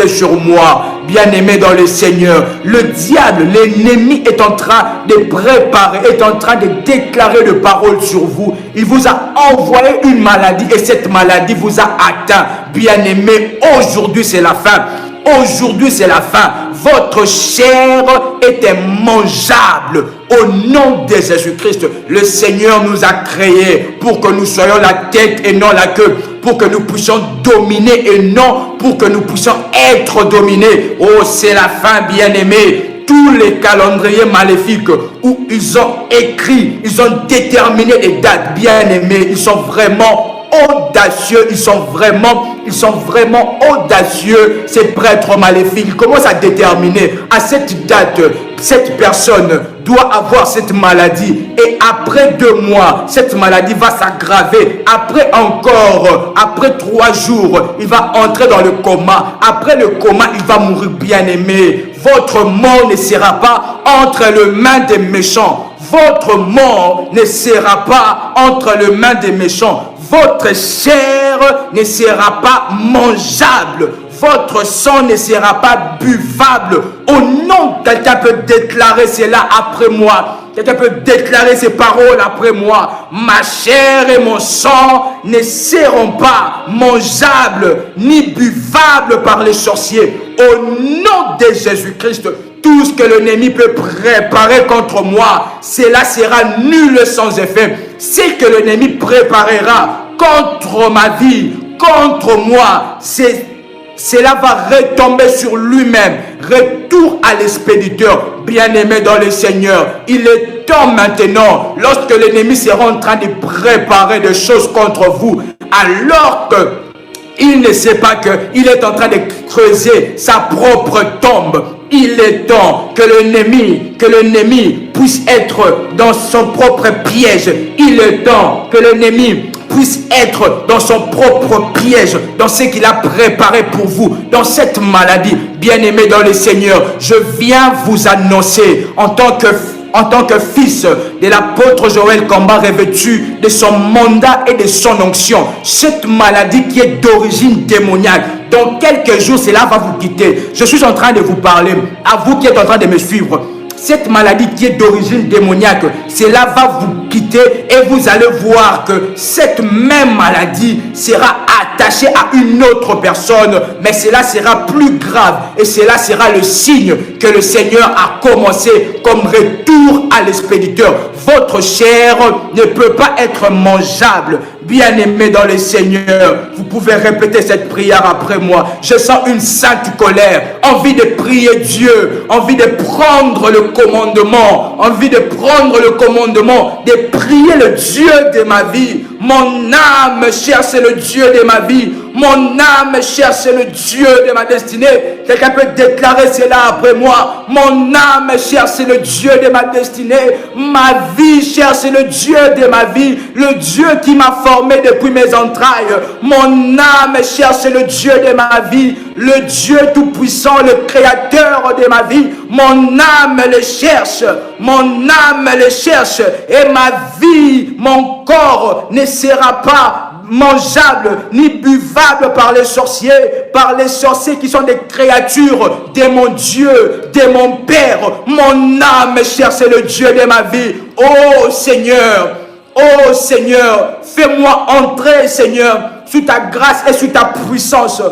sur moi. Bien-aimé dans le Seigneur, le diable, l'ennemi est en train de préparer, est en train de déclarer des paroles sur vous. Il vous a envoyé une maladie et cette maladie vous a atteint. Bien-aimé, aujourd'hui c'est la fin. Aujourd'hui c'est la fin. Votre chair est immangeable au nom de Jésus-Christ. Le Seigneur nous a créés pour que nous soyons la tête et non la queue, pour que nous puissions dominer et non pour que nous puissions être dominés. Oh, c'est la fin, bien-aimés. Tous les calendriers maléfiques où ils ont écrit, ils ont déterminé les dates, bien-aimés, ils sont vraiment audacieux, ils sont vraiment audacieux, ces prêtres maléfiques. Ils commencent à déterminer à cette date, cette personne doit avoir cette maladie et après 2 mois, cette maladie va s'aggraver. Après 3 jours, il va entrer dans le coma. Après le coma, il va mourir. Bien-aimé, votre mort ne sera pas entre les mains des méchants. Votre mort ne sera pas entre les mains des méchants. Votre chair ne sera pas mangeable. Votre sang ne sera pas buvable. Au nom, quelqu'un peut déclarer cela après moi. Quelqu'un peut déclarer ces paroles après moi. Ma chair et mon sang ne seront pas mangeables ni buvables par les sorciers. Au nom de Jésus-Christ, tout ce que l'ennemi peut préparer contre moi, cela sera nul sans effet. Ce que l'ennemi préparera contre ma vie, contre moi, cela va retomber sur lui-même. Retour à l'expéditeur. Bien-aimé dans le Seigneur, il est temps maintenant, lorsque l'ennemi sera en train de préparer des choses contre vous, alors que il ne sait pas qu'il est en train de creuser sa propre tombe. Il est temps que l'ennemi puisse être dans son propre piège. Il est temps que l'ennemi puisse être dans son propre piège, dans ce qu'il a préparé pour vous, dans cette maladie. Bien-aimé dans le Seigneur, je viens vous annoncer en tant que fils de l'apôtre Joël Kamba, revêtu de son mandat et de son onction, cette maladie qui est d'origine démoniaque, dans quelques jours, cela va vous quitter. Je suis en train de vous parler, à vous qui êtes en train de me suivre. Cette maladie qui est d'origine démoniaque, cela va vous quitter et vous allez voir que cette même maladie sera attachée à une autre personne, mais cela sera plus grave et cela sera le signe que le Seigneur a commencé comme retour à l'expéditeur. Votre chair ne peut pas être mangeable. Bien-aimé dans le Seigneur, vous pouvez répéter cette prière après moi. Je sens une sainte colère, envie de prier Dieu, envie de prendre le commandement, de prier le Dieu de ma vie. Mon âme cherche le Dieu de ma vie. Mon âme cherche le Dieu de ma destinée. Quelqu'un peut déclarer cela après moi. Mon âme cherche le Dieu de ma destinée. Ma vie cherche le Dieu de ma vie. Le Dieu qui m'a formé depuis mes entrailles. Mon âme cherche le Dieu de ma vie. Le Dieu tout-puissant, le créateur de ma vie. Mon âme le cherche. Mon âme le cherche. Et ma vie, mon corps ne sera pas mangeable, ni buvable par les sorciers qui sont des créatures de mon Dieu, de mon Père. Mon âme chère, c'est le Dieu de ma vie. Oh Seigneur, fais-moi entrer, Seigneur, sous ta grâce et sous ta puissance,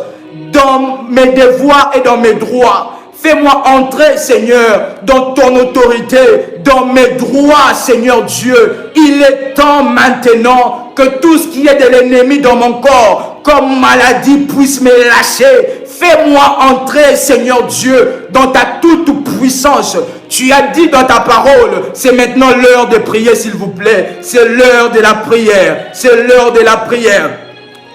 dans mes devoirs et dans mes droits. Fais-moi entrer, Seigneur, dans ton autorité, dans mes droits, Seigneur Dieu. Il est temps maintenant que tout ce qui est de l'ennemi dans mon corps, comme maladie, puisse me lâcher. Fais-moi entrer, Seigneur Dieu, dans ta toute puissance. Tu as dit dans ta parole, c'est maintenant l'heure de prier, s'il vous plaît. C'est l'heure de la prière. C'est l'heure de la prière.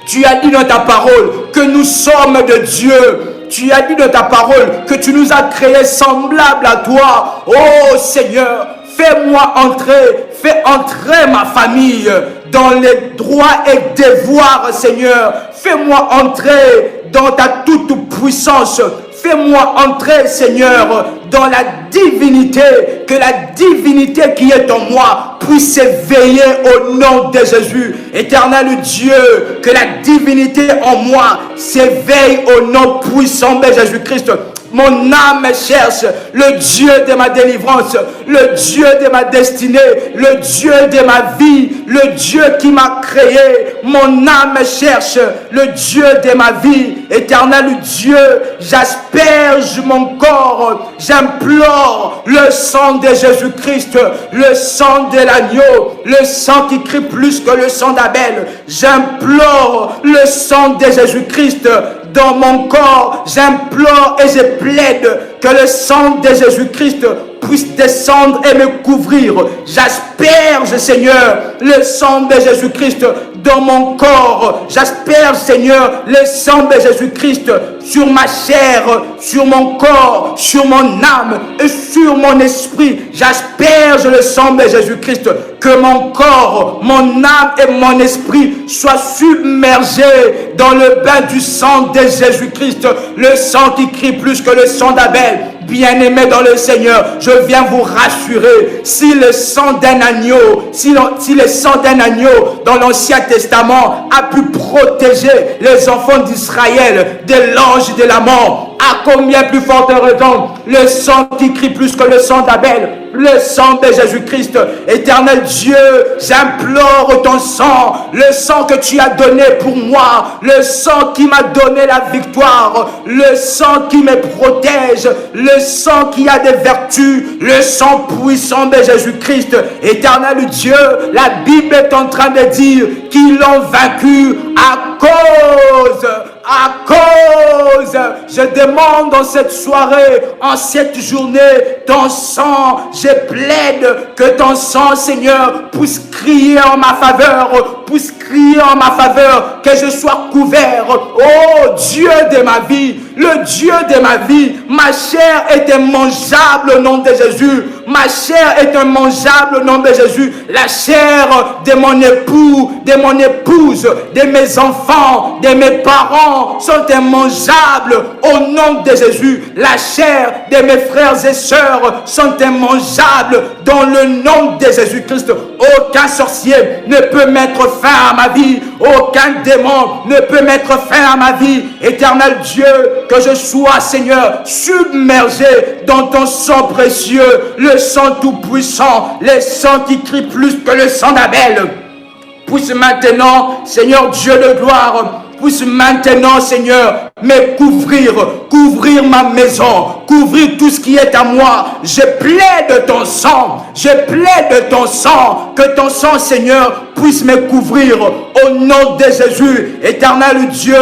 Tu as dit dans ta parole que nous sommes de Dieu. Tu as dit dans ta parole que tu nous as créés semblables à toi. Oh Seigneur, fais-moi entrer, fais entrer ma famille dans les droits et devoirs, Seigneur. Fais-moi entrer dans ta toute puissance. Fais-moi entrer, Seigneur, dans la divinité, que la divinité qui est en moi puisse s'éveiller au nom de Jésus. Éternel Dieu, que la divinité en moi s'éveille au nom puissant de Jésus-Christ. Mon âme cherche le Dieu de ma délivrance, le Dieu de ma destinée, le Dieu de ma vie, le Dieu qui m'a créé. Mon âme cherche le Dieu de ma vie. Éternel Dieu, j'asperge mon corps, j'implore le sang de Jésus-Christ, le sang de l'agneau, le sang qui crie plus que le sang d'Abel. J'implore le sang de Jésus-Christ dans mon corps. J'implore et je plaide que le sang de Jésus-Christ puisse descendre et me couvrir. J'asperge, Seigneur, le sang de Jésus-Christ dans mon corps. J'asperge, Seigneur, le sang de Jésus-Christ sur ma chair, sur mon corps, sur mon âme et sur mon esprit. J'asperge le sang de Jésus-Christ. Que mon corps, mon âme et mon esprit soient submergés dans le bain du sang de Jésus-Christ. Le sang qui crie plus que le sang d'Abel. Bien-aimés dans le Seigneur, je viens vous rassurer. Si le sang d'un agneau, si le sang d'un agneau dans l'Ancien Testament a pu protéger les enfants d'Israël de l'ange de la mort, à combien plus forte raison le sang qui crie plus que le sang d'Abel, le sang de Jésus-Christ. Éternel Dieu, j'implore ton sang, le sang que tu as donné pour moi, le sang qui m'a donné la victoire, le sang qui me protège, le sang qui a des vertus, le sang puissant de Jésus-Christ. Éternel Dieu, la Bible est en train de dire qu'ils l'ont vaincu à cause, je demande en cette soirée, en cette journée, ton sang, je plaide que ton sang, Seigneur, puisse crier en ma faveur, que je sois couvert. Oh Dieu de ma vie, le Dieu de ma vie, ma chair est immangeable au nom de Jésus. Ma chair est immangeable au nom de Jésus. La chair de mon époux, de mon épouse, de mes enfants, de mes parents sont immangeables au nom de Jésus. La chair de mes frères et sœurs sont immangeables dans le nom de Jésus-Christ. Aucun sorcier ne peut mettre fin à ma vie. Aucun démon ne peut mettre fin à ma vie. Éternel Dieu, que je sois, Seigneur, submergé dans ton sang précieux, le sang tout-puissant, le sang qui crie plus que le sang d'Abel. Puisse maintenant, Seigneur Dieu de gloire, puisse maintenant, Seigneur, me couvrir ma maison, couvrir tout ce qui est à moi. Je plaide ton sang, que ton sang, Seigneur, puisse me couvrir au nom de Jésus. Éternel Dieu,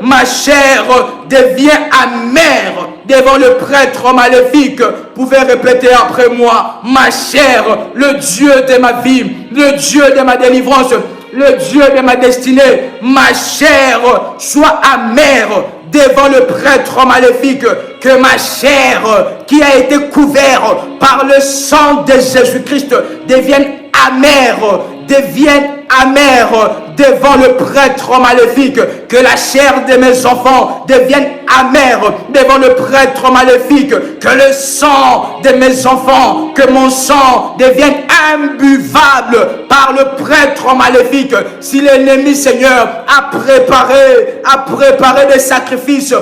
ma chair devient amère devant le prêtre maléfique. Vous pouvez répéter après moi: ma chair, le Dieu de ma vie, le Dieu de ma délivrance, le Dieu de ma destinée, ma chair soit amère devant le prêtre maléfique, que ma chair qui a été couverte par le sang de Jésus-Christ devienne amère devant le prêtre maléfique, que la chair de mes enfants devienne amère devant le prêtre maléfique, que le sang de mes enfants, que mon sang devienne imbuvable par le prêtre maléfique. Si l'ennemi, Seigneur, a préparé des sacrifices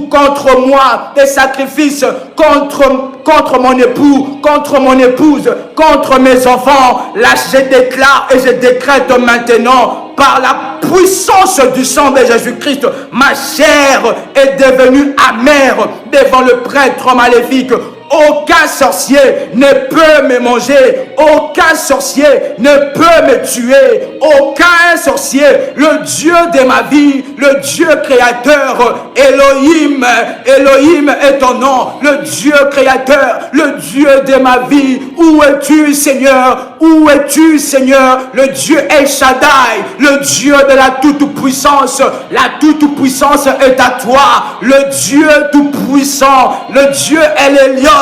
contre moi, des sacrifices contre mon époux, contre mon épouse, contre mes enfants, là je déclare et je décrète maintenant, par la puissance du sang de Jésus-Christ, ma chair est devenue amère devant le prêtre maléfique. Aucun sorcier ne peut me manger, aucun sorcier ne peut me tuer, aucun sorcier, le Dieu de ma vie, le Dieu créateur, Elohim, Elohim est ton nom, le Dieu créateur, le Dieu de ma vie. Où es-tu, Seigneur? Où es-tu, Seigneur? Le Dieu El Shaddai, le Dieu de la toute-puissance. La toute-puissance est à toi, le Dieu tout-puissant, le Dieu El Elyon,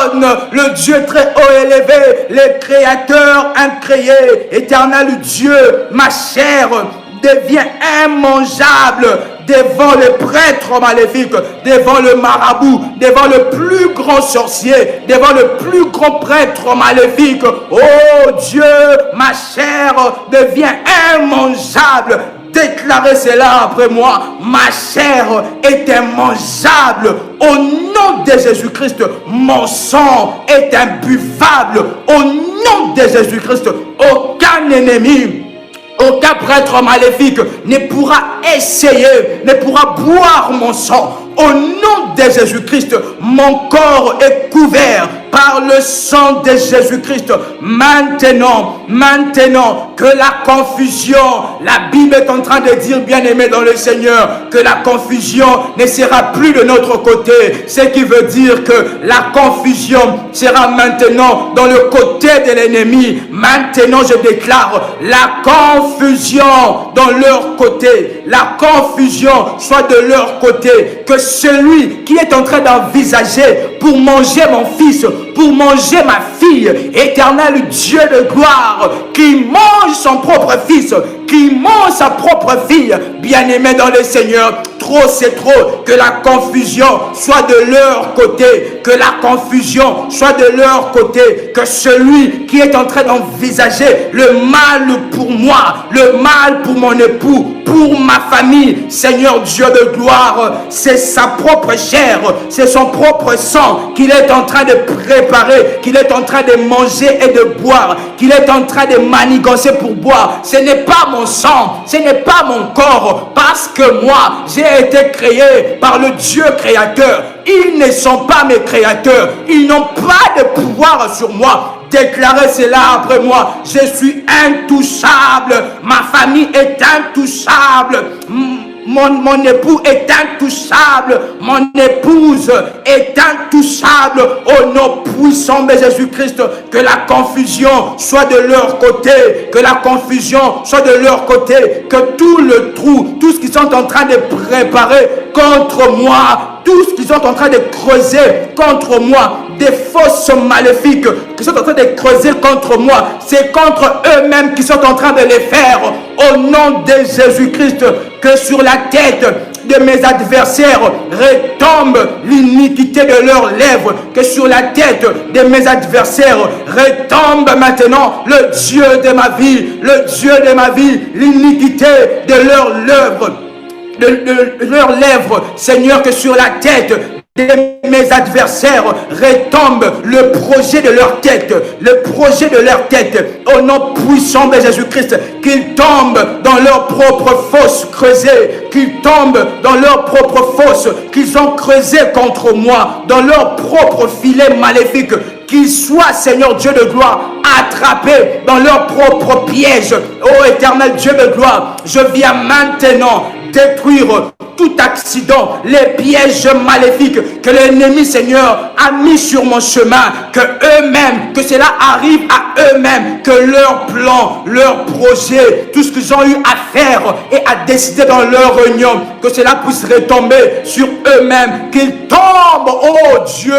le Dieu très haut élevé, le créateur incréé, éternel Dieu. Ma chair devient immangeable devant le prêtre maléfique, devant le marabout, devant le plus grand sorcier, devant le plus grand prêtre maléfique. Oh Dieu, ma chair devient immangeable. Déclarez cela après moi. Ma chair est immangeable. Au nom de Jésus-Christ, mon sang est imbuvable. Au nom de Jésus-Christ, aucun ennemi, aucun prêtre maléfique ne pourra essayer, ne pourra boire mon sang. Au nom de Jésus-Christ, mon corps est couvert par le sang de Jésus-Christ. Maintenant que la confusion, la Bible est en train de dire, bien-aimé dans le Seigneur, que la confusion ne sera plus de notre côté. Ce qui veut dire que la confusion sera maintenant dans le côté de l'ennemi. Maintenant, je déclare la confusion dans leur côté. La confusion soit de leur côté. Que celui qui est en train d'envisager pour manger mon fils, pour manger ma fille, éternel Dieu de gloire, qui mange son propre fils, qui mange sa propre fille, bien-aimé dans le Seigneur, trop c'est trop, que la confusion soit de leur côté, que la confusion soit de leur côté, que celui qui est en train d'envisager le mal pour moi, le mal pour mon époux, pour ma famille, Seigneur Dieu de gloire, c'est sa propre chair, c'est son propre sang qu'il est en train de préparer, qu'il est en train de manger et de boire, qu'il est en train de manigancer pour boire. Ce n'est pas mon sang, ce n'est pas mon corps, parce que moi, j'ai été créé par le Dieu créateur. Ils ne sont pas mes créateurs, ils n'ont pas de pouvoir sur moi. Déclarez cela après moi. Je suis intouchable. Ma famille est intouchable. Mon époux est intouchable. Mon épouse est intouchable. Au nom puissant de Jésus-Christ, que la confusion soit de leur côté. Que la confusion soit de leur côté. Que tout le trou, tout ce qu'ils sont en train de préparer contre moi, tout ce qu'ils sont en train de creuser contre moi, des forces maléfiques qui sont en train de creuser contre moi, c'est contre eux-mêmes qui sont en train de les faire. Au nom de Jésus-Christ, que sur la tête de mes adversaires retombe l'iniquité de leurs lèvres, que sur la tête de mes adversaires retombe maintenant le Dieu de ma vie, le Dieu de ma vie, l'iniquité de leurs lèvres, de leurs lèvres, Seigneur, que sur la tête de mes adversaires retombe le projet de leur tête, le projet de leur tête, au nom puissant de Jésus-Christ, qu'ils tombent dans leur propre fosse creusée, qu'ils tombent dans leur propre fosse qu'ils ont creusée contre moi, dans leur propre filet maléfique, qu'ils soient, Seigneur Dieu de gloire, attrapés dans leur propre piège. Ô éternel Dieu de gloire, je viens maintenant détruire tout accident, les pièges maléfiques que l'ennemi, Seigneur, a mis sur mon chemin, que eux-mêmes, que cela arrive à eux-mêmes, que leur plan, leur projet, tout ce qu'ils ont eu à faire et à décider dans leur réunion, que cela puisse retomber sur eux-mêmes, qu'ils tombent, oh Dieu,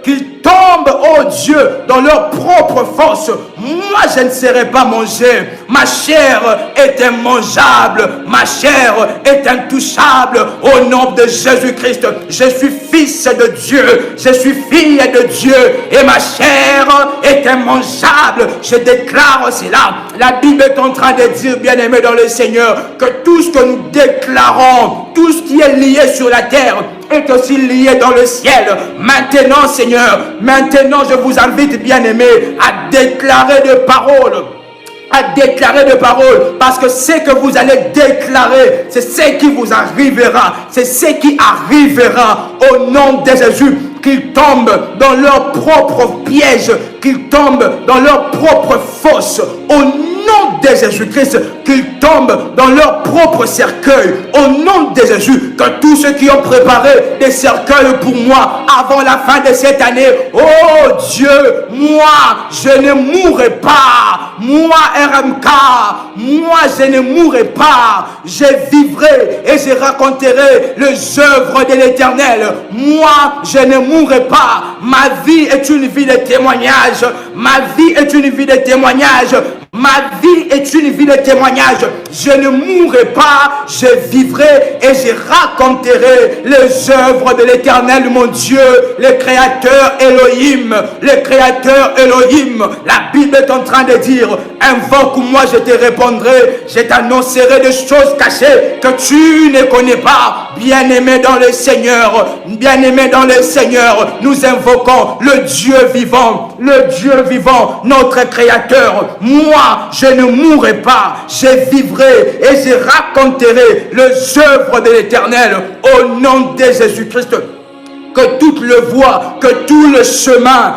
qu'ils tombent, oh Dieu, dans leur propre force. Moi, je ne serai pas mangé. Ma chair est immangeable. Ma chair est intouchable. Au nom de Jésus-Christ, je suis fils de Dieu. Je suis fille de Dieu. Et ma chair est immangeable. Je déclare cela. La Bible est en train de dire, bien-aimé dans le Seigneur, que tout ce que nous déclarons, tout ce qui est lié sur la terre, est aussi lié dans le ciel. Maintenant, Seigneur, maintenant je vous invite, bien-aimés, à déclarer des paroles. À déclarer des paroles, parce que ce que vous allez déclarer, c'est ce qui vous arrivera, c'est ce qui arrivera au nom de Jésus. Qu'ils tombent dans leur propre piège, qu'ils tombent dans leur propre fosse, au nom de Jésus-Christ, qu'ils tombent dans leur propre cercueil, au nom de Jésus, que tous ceux qui ont préparé des cercueils pour moi avant la fin de cette année, oh Dieu, moi, je ne mourrai pas, moi, RMK, moi, je ne mourrai pas, je vivrai et je raconterai les œuvres de l'Éternel, moi, je ne mourrai pas, ma vie est une vie de témoignage, ma vie est une vie de témoignage, ma vie est une vie de témoignage. Je ne mourrai pas, je vivrai et je raconterai les œuvres de l'Éternel, mon Dieu, le Créateur Elohim, le Créateur Elohim. La Bible est en train de dire, invoque-moi, je te répondrai, je t'annoncerai des choses cachées que tu ne connais pas. Bien-aimé dans le Seigneur, bien-aimé dans le Seigneur, nous invoquons le Dieu vivant, notre Créateur. Moi, je ne mourrai pas, je vivrai et je raconterai les œuvres de l'Éternel au nom de Jésus-Christ. Que toute le voie, que tout le chemin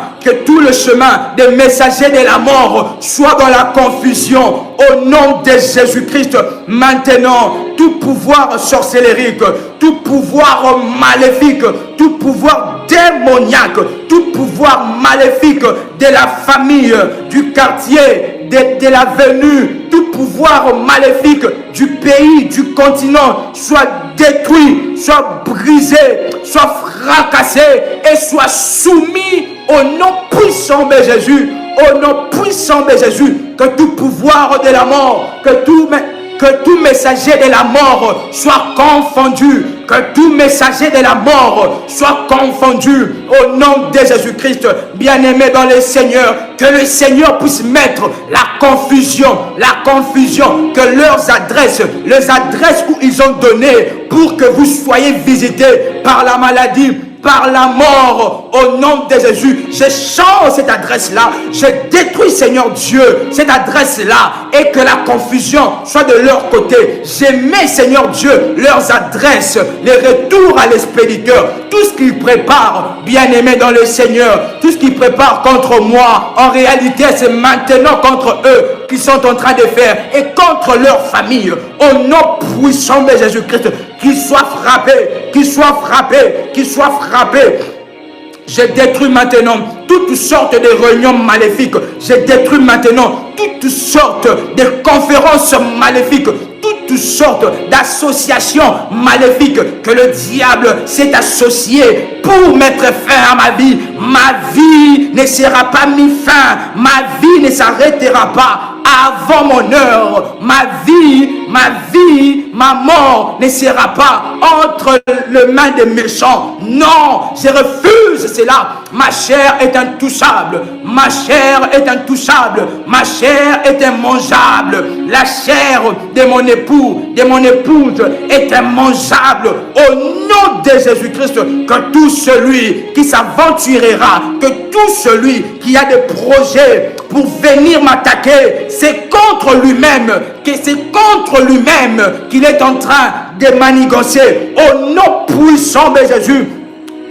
des messagers de la mort soit dans la confusion au nom de Jésus-Christ. Maintenant, tout pouvoir sorcellérique, tout pouvoir maléfique, tout pouvoir démoniaque, tout pouvoir maléfique de la famille, du quartier, de la venue, tout pouvoir maléfique du pays, du continent, soit détruit, soit brisé, soit fracassé et soit soumis au nom puissant de Jésus, au nom puissant de Jésus, que tout pouvoir de la mort, que tout messager de la mort soit confondu, que tout messager de la mort soit confondu au nom de Jésus-Christ. Bien-aimé dans le Seigneur, que le Seigneur puisse mettre la confusion, que leurs adresses, les adresses où ils ont donné pour que vous soyez visités par la maladie, par la mort, au nom de Jésus, je change cette adresse-là, je détruis, Seigneur Dieu, cette adresse-là, et que la confusion soit de leur côté. Je mets, Seigneur Dieu, leurs adresses, les retours à l'expéditeur, tout ce qu'ils préparent, bien-aimés dans le Seigneur, tout ce qu'ils préparent contre moi, en réalité, c'est maintenant contre eux qu'ils sont en train de faire, et contre leur famille, au nom puissant de Jésus-Christ, qu'ils soient frappés, qu'ils soient frappés, qu'ils soient frappés. Je détruis maintenant toutes sortes de réunions maléfiques. Je détruis maintenant toutes sortes de conférences maléfiques, toutes sortes d'associations maléfiques que le diable s'est associé pour mettre fin à ma vie. Ma vie ne sera pas mise fin. Ma vie ne s'arrêtera pas avant mon heure. Ma vie, ma mort ne sera pas entre les mains des méchants. Non, je refuse cela. Ma chair est intouchable. Ma chair est intouchable. Ma chair est immangeable. La chair de mon époux, de mon épouse est immangeable. Au nom de Jésus-Christ, que tout celui qui s'aventurera, que tout celui qui a des projets pour venir m'attaquer, c'est contre lui-même, qu'il est en train de manigancer. Au nom puissant de Jésus,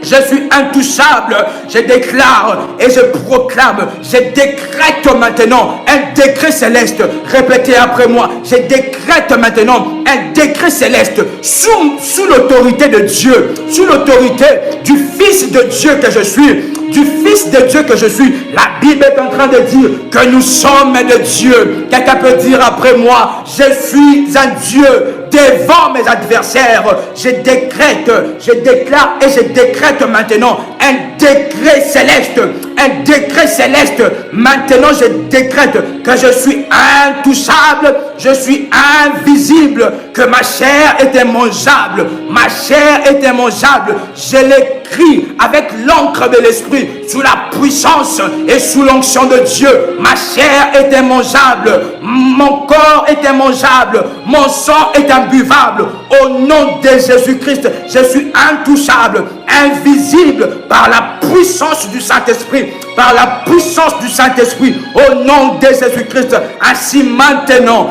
je suis intouchable. Je déclare et je proclame, je décrète maintenant un décret céleste. Répétez après moi, je décrète maintenant un décret céleste sous l'autorité de Dieu, sous l'autorité du Fils de Dieu que je suis. Du Fils de Dieu que je suis. La Bible est en train de dire que nous sommes de Dieu. Quelqu'un peut dire après moi, je suis un Dieu devant mes adversaires. Je décrète, je déclare et je décrète maintenant un décret céleste. Un décret céleste. Maintenant, je décrète que je suis intouchable, je suis invisible, que ma chair est immangeable. Ma chair est immangeable. Je l'écris avec l'encre de l'esprit, sous la puissance et sous l'onction de Dieu. Ma chair est immangeable. Mon corps est immangeable. Mon sang est imbuvable. Au nom de Jésus-Christ, je suis intouchable, invisible par la puissance du Saint-Esprit. Par la puissance du Saint-Esprit, au nom de Jésus-Christ. Ainsi maintenant,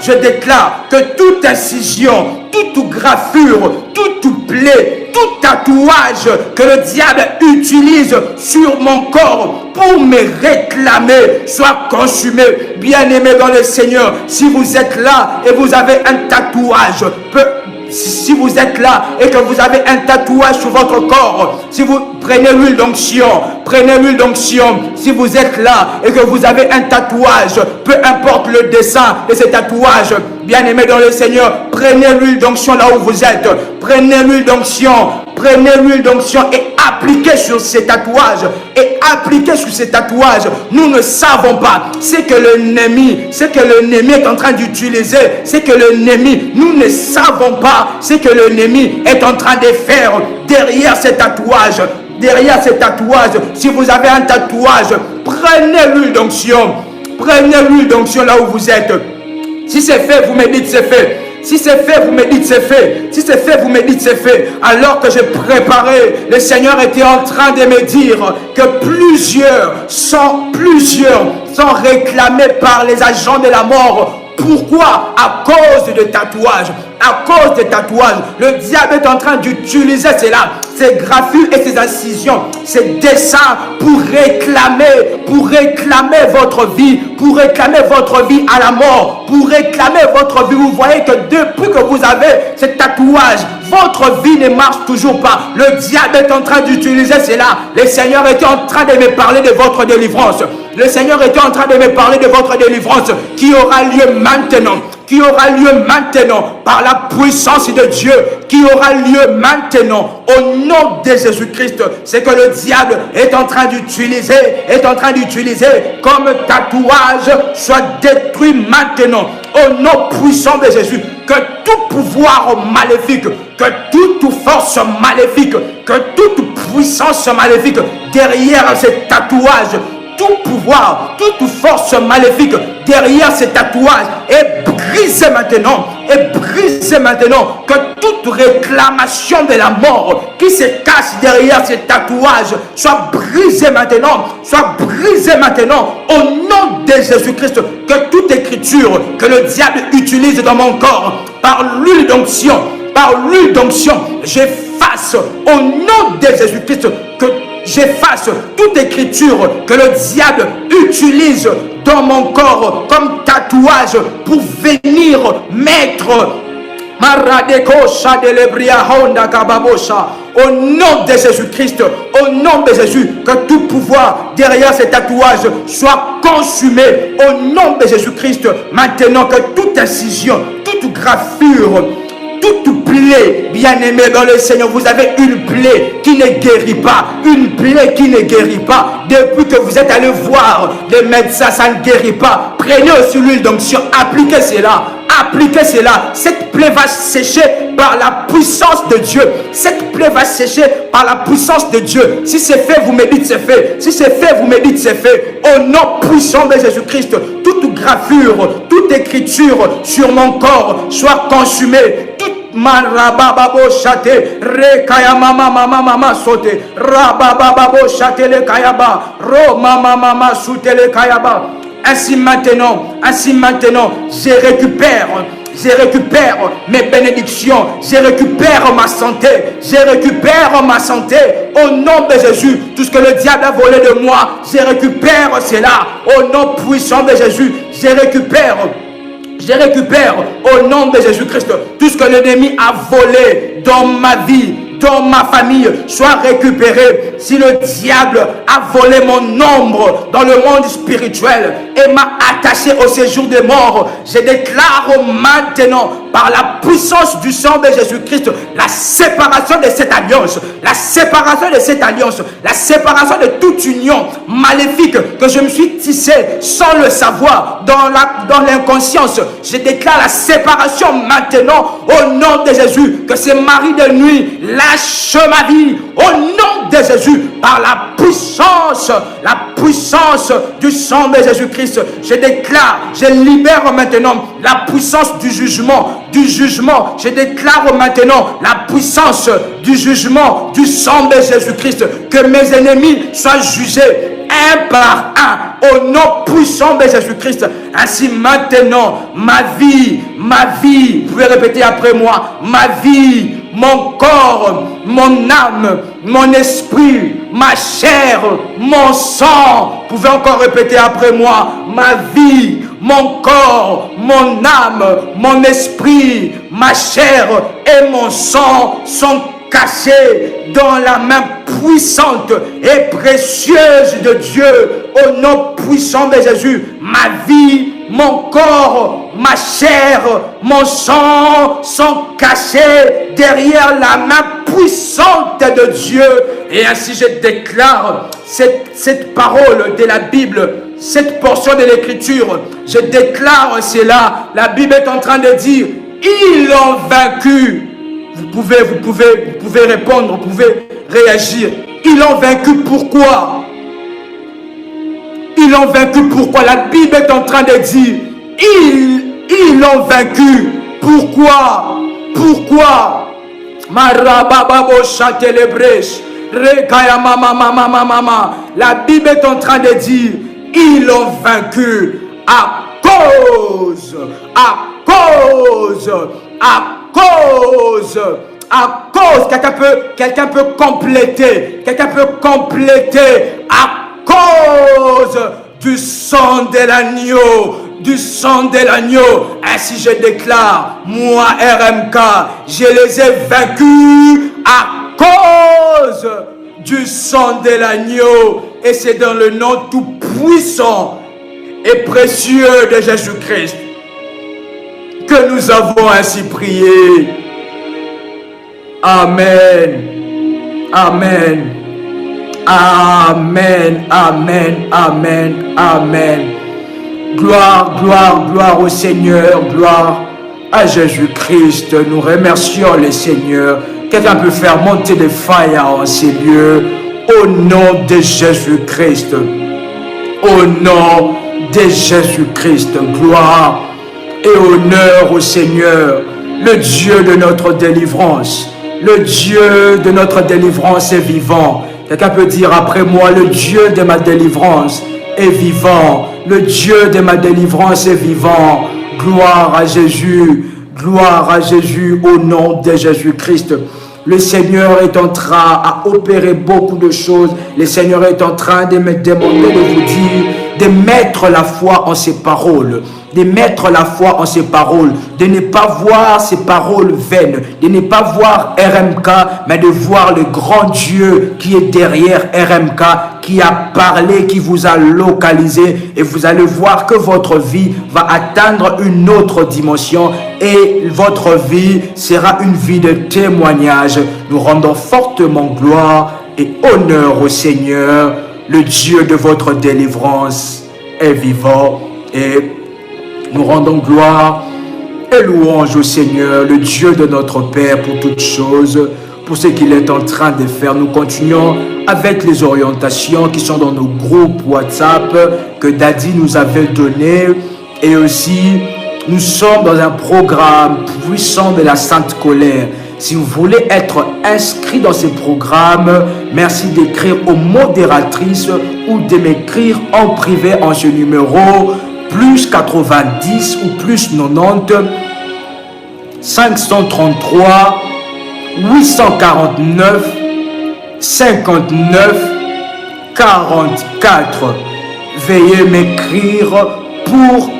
je déclare que toute incision, toute graffure, toute plaie, tout tatouage que le diable utilise sur mon corps pour me réclamer soit consumé. Bien-aimé dans le Seigneur, si vous êtes là et vous avez un tatouage, si vous êtes là et que vous avez un tatouage sur votre corps, si vous prenez l'huile d'onction, si vous êtes là et que vous avez un tatouage, peu importe le dessin de ce tatouage, bien-aimé dans le Seigneur, prenez l'huile d'onction là où vous êtes, prenez l'huile d'onction et appliquez sur ces tatouages, Nous ne savons pas ce que l'ennemi est en train d'utiliser, nous ne savons pas ce que l'ennemi est en train de faire derrière ces tatouages. Si vous avez un tatouage, prenez l'huile d'onction là où vous êtes. Si c'est fait, vous me dites c'est fait. Si c'est fait, vous me dites c'est fait. Si c'est fait, vous me dites c'est fait. Alors que je préparais, le Seigneur était en train de me dire que plusieurs sont réclamés par les agents de la mort. Pourquoi? À cause de tatouages. Le diable est en train d'utiliser cela, ces graffures et ces incisions, ces dessins pour réclamer votre vie, à la mort, pour réclamer votre vie. Vous voyez que depuis que vous avez ces tatouages, votre vie ne marche toujours pas. Le diable est en train d'utiliser cela. Le Seigneur était en train de me parler de votre délivrance. Qui aura lieu maintenant par la puissance de Dieu, qui aura lieu maintenant au nom de Jésus-Christ. C'est que le diable est en train d'utiliser comme tatouage soit détruit maintenant au nom puissant de Jésus. Que tout pouvoir maléfique, que toute force maléfique, que toute puissance maléfique derrière ces tatouages, tout pouvoir, toute force maléfique derrière ces tatouages est brisée maintenant. Que toute réclamation de la mort qui se cache derrière ces tatouages soit brisée maintenant. Au nom de Jésus-Christ. Que toute écriture que le diable utilise dans mon corps par l'huile d'onction, j'efface au nom de Jésus-Christ. Que j'efface toute écriture que le diable utilise dans mon corps comme tatouage pour venir mettre au nom de Jésus-Christ, au nom de Jésus, que tout pouvoir derrière ces tatouages soit consumé au nom de Jésus-Christ. Maintenant que toute incision, toute graffure, toute plaie, bien-aimé dans le Seigneur, vous avez une plaie qui ne guérit pas. Depuis que vous êtes allé voir les médecins, ça ne guérit pas. Prenez aussi l'huile d'onction, appliquez cela. Cette plaie va sécher par la puissance de Dieu. Si c'est fait, vous me dites c'est fait. Au nom puissant de Jésus-Christ, toute gravure, toute écriture sur mon corps soit consumée. Marababo chate rekaya mama sote rabababo chate le kayaba ro mama soute le kayaba. Ainsi maintenant, je récupère mes bénédictions, je récupère ma santé, au nom de Jésus. Tout ce que le diable a volé de moi, je récupère cela, au nom puissant de Jésus. Je récupère au nom de Jésus-Christ tout ce que l'ennemi a volé dans ma vie, dans ma famille soit récupéré. Si le diable a volé mon ombre dans le monde spirituel et m'a attaché au séjour des morts, je déclare maintenant par la puissance du sang de Jésus-Christ la séparation de cette alliance, la séparation de cette alliance, la séparation de toute union maléfique que je me suis tissé sans le savoir dans l'inconscience. Je déclare la séparation maintenant au nom de Jésus. Que ces maris de nuit lâchent ma vie au nom de Jésus par la puissance du sang de Jésus-Christ. Je déclare, je libère maintenant la puissance du jugement. Je déclare maintenant la puissance du jugement du sang de Jésus-Christ. Que mes ennemis soient jugés un par un au nom puissant de Jésus-Christ. Ainsi maintenant, ma vie, vous pouvez répéter après moi, ma vie, mon corps, mon âme, mon esprit, ma chair, mon sang. Vous pouvez encore répéter après moi, ma vie, mon corps, mon âme, mon esprit, ma chair et mon sang sont cachés dans la main puissante et précieuse de Dieu au nom puissant de Jésus. Ma vie, mon corps, ma chair, mon sang sont cachés derrière la main puissante de Dieu. Et ainsi je déclare cette parole de la Bible, cette portion de l'écriture, je déclare cela. La Bible est en train de dire, ils l'ont vaincu. Vous pouvez répondre, vous pouvez réagir. Ils l'ont vaincu pourquoi? Ils l'ont vaincu pourquoi? La Bible est en train de dire, ils l'ont vaincu. Pourquoi? Pourquoi? Marababo chatelebresh. Rekaya mama. La Bible est en train de dire, ils l'ont vaincu à cause. Quelqu'un peut compléter à cause du sang de l'agneau, ainsi je déclare, moi RMK, je les ai vaincus à cause du sang de l'agneau, et c'est dans le nom tout puissant et précieux de Jésus-Christ que nous avons ainsi prié. Amen. Amen. Amen. Amen. Amen. Amen. Gloire au Seigneur. Gloire à Jésus-Christ. Nous remercions le Seigneur. Quelqu'un peut faire monter des feux en ces lieux. Au nom de Jésus-Christ. Au nom de Jésus-Christ. Gloire et honneur au Seigneur, le Dieu de notre délivrance. Le Dieu de notre délivrance est vivant. Quelqu'un peut dire après moi, le Dieu de ma délivrance est vivant. Le Dieu de ma délivrance est vivant. Gloire à Jésus au nom de Jésus-Christ. Le Seigneur est en train d'opérer beaucoup de choses. Le Seigneur est en train de me demander de vous dire, de mettre la foi en ses paroles. De mettre la foi en ses paroles, de ne pas voir ses paroles vaines, de ne pas voir RMK, mais de voir le grand Dieu qui est derrière RMK, qui a parlé, qui vous a localisé, et vous allez voir que votre vie va atteindre une autre dimension et votre vie sera une vie de témoignage. Nous rendons fortement gloire et honneur au Seigneur. Le Dieu de votre délivrance est vivant et nous rendons gloire et louange au Seigneur, le Dieu de notre Père pour toutes choses, pour ce qu'il est en train de faire. Nous continuons avec les orientations qui sont dans nos groupes WhatsApp que Daddy nous avait donné. Et aussi, nous sommes dans un programme puissant de la Sainte Colère. Si vous voulez être inscrit dans ce programme, merci d'écrire aux modératrices ou de m'écrire en privé en ce numéro plus 90 ou plus 90 533 849 59 44. Veuillez m'écrire pour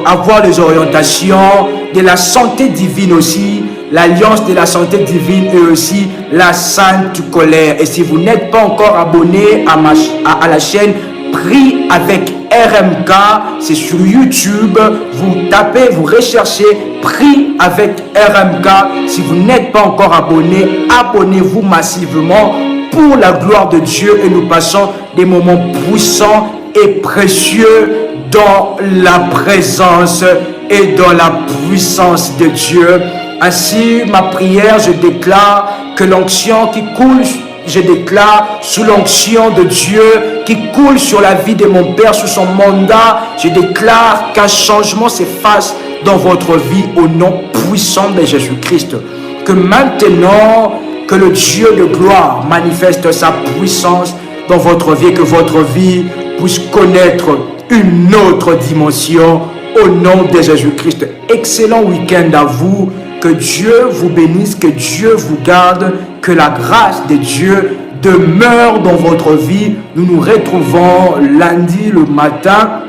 avoir les orientations de la santé divine aussi, l'Alliance de la santé divine et aussi la Sainte Colère. Et si vous n'êtes pas encore abonné à la chaîne Prie avec RMK, c'est sur YouTube, vous tapez, vous recherchez Prie avec RMK. Si vous n'êtes pas encore abonné, abonnez-vous massivement pour la gloire de Dieu et nous passons des moments puissants et précieux dans la présence et dans la puissance de Dieu. Ainsi, ma prière, je déclare que l'onction qui coule, je déclare sous l'onction de Dieu qui coule sur la vie de mon Père, sous son mandat, je déclare qu'un changement s'efface dans votre vie au nom puissant de Jésus-Christ. Que maintenant, que le Dieu de gloire manifeste sa puissance dans votre vie, que votre vie puisse connaître une autre dimension au nom de Jésus-Christ. Excellent week-end à vous. Que Dieu vous bénisse, que Dieu vous garde, que la grâce de Dieu demeure dans votre vie. Nous nous retrouvons lundi le matin.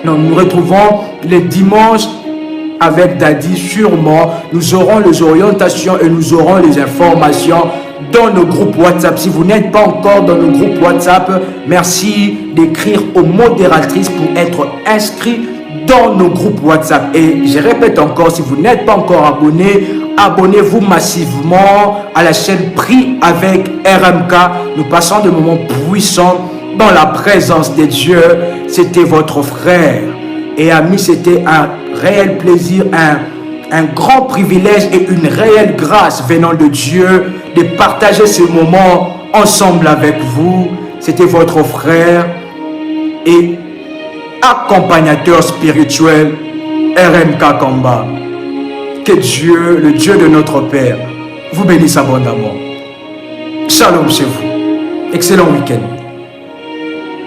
Nous nous retrouvons le dimanche avec Daddy sûrement. Nous aurons les orientations et nous aurons les informations dans nos groupes WhatsApp. Si vous n'êtes pas encore dans nos groupes WhatsApp, merci d'écrire aux modératrices pour être inscrit dans nos groupes WhatsApp. Et je répète encore, si vous n'êtes pas encore abonné, abonnez-vous massivement à la chaîne Prie avec RMK. Nous passons des moments puissants dans la présence de Dieu. C'était votre frère et ami, c'était un réel plaisir, un grand privilège et une réelle grâce venant de Dieu de partager ce moment ensemble avec vous. C'était votre frère et accompagnateur spirituel RMK Kamba. Que Dieu, le Dieu de notre Père, vous bénisse abondamment. Shalom chez vous. Excellent week-end.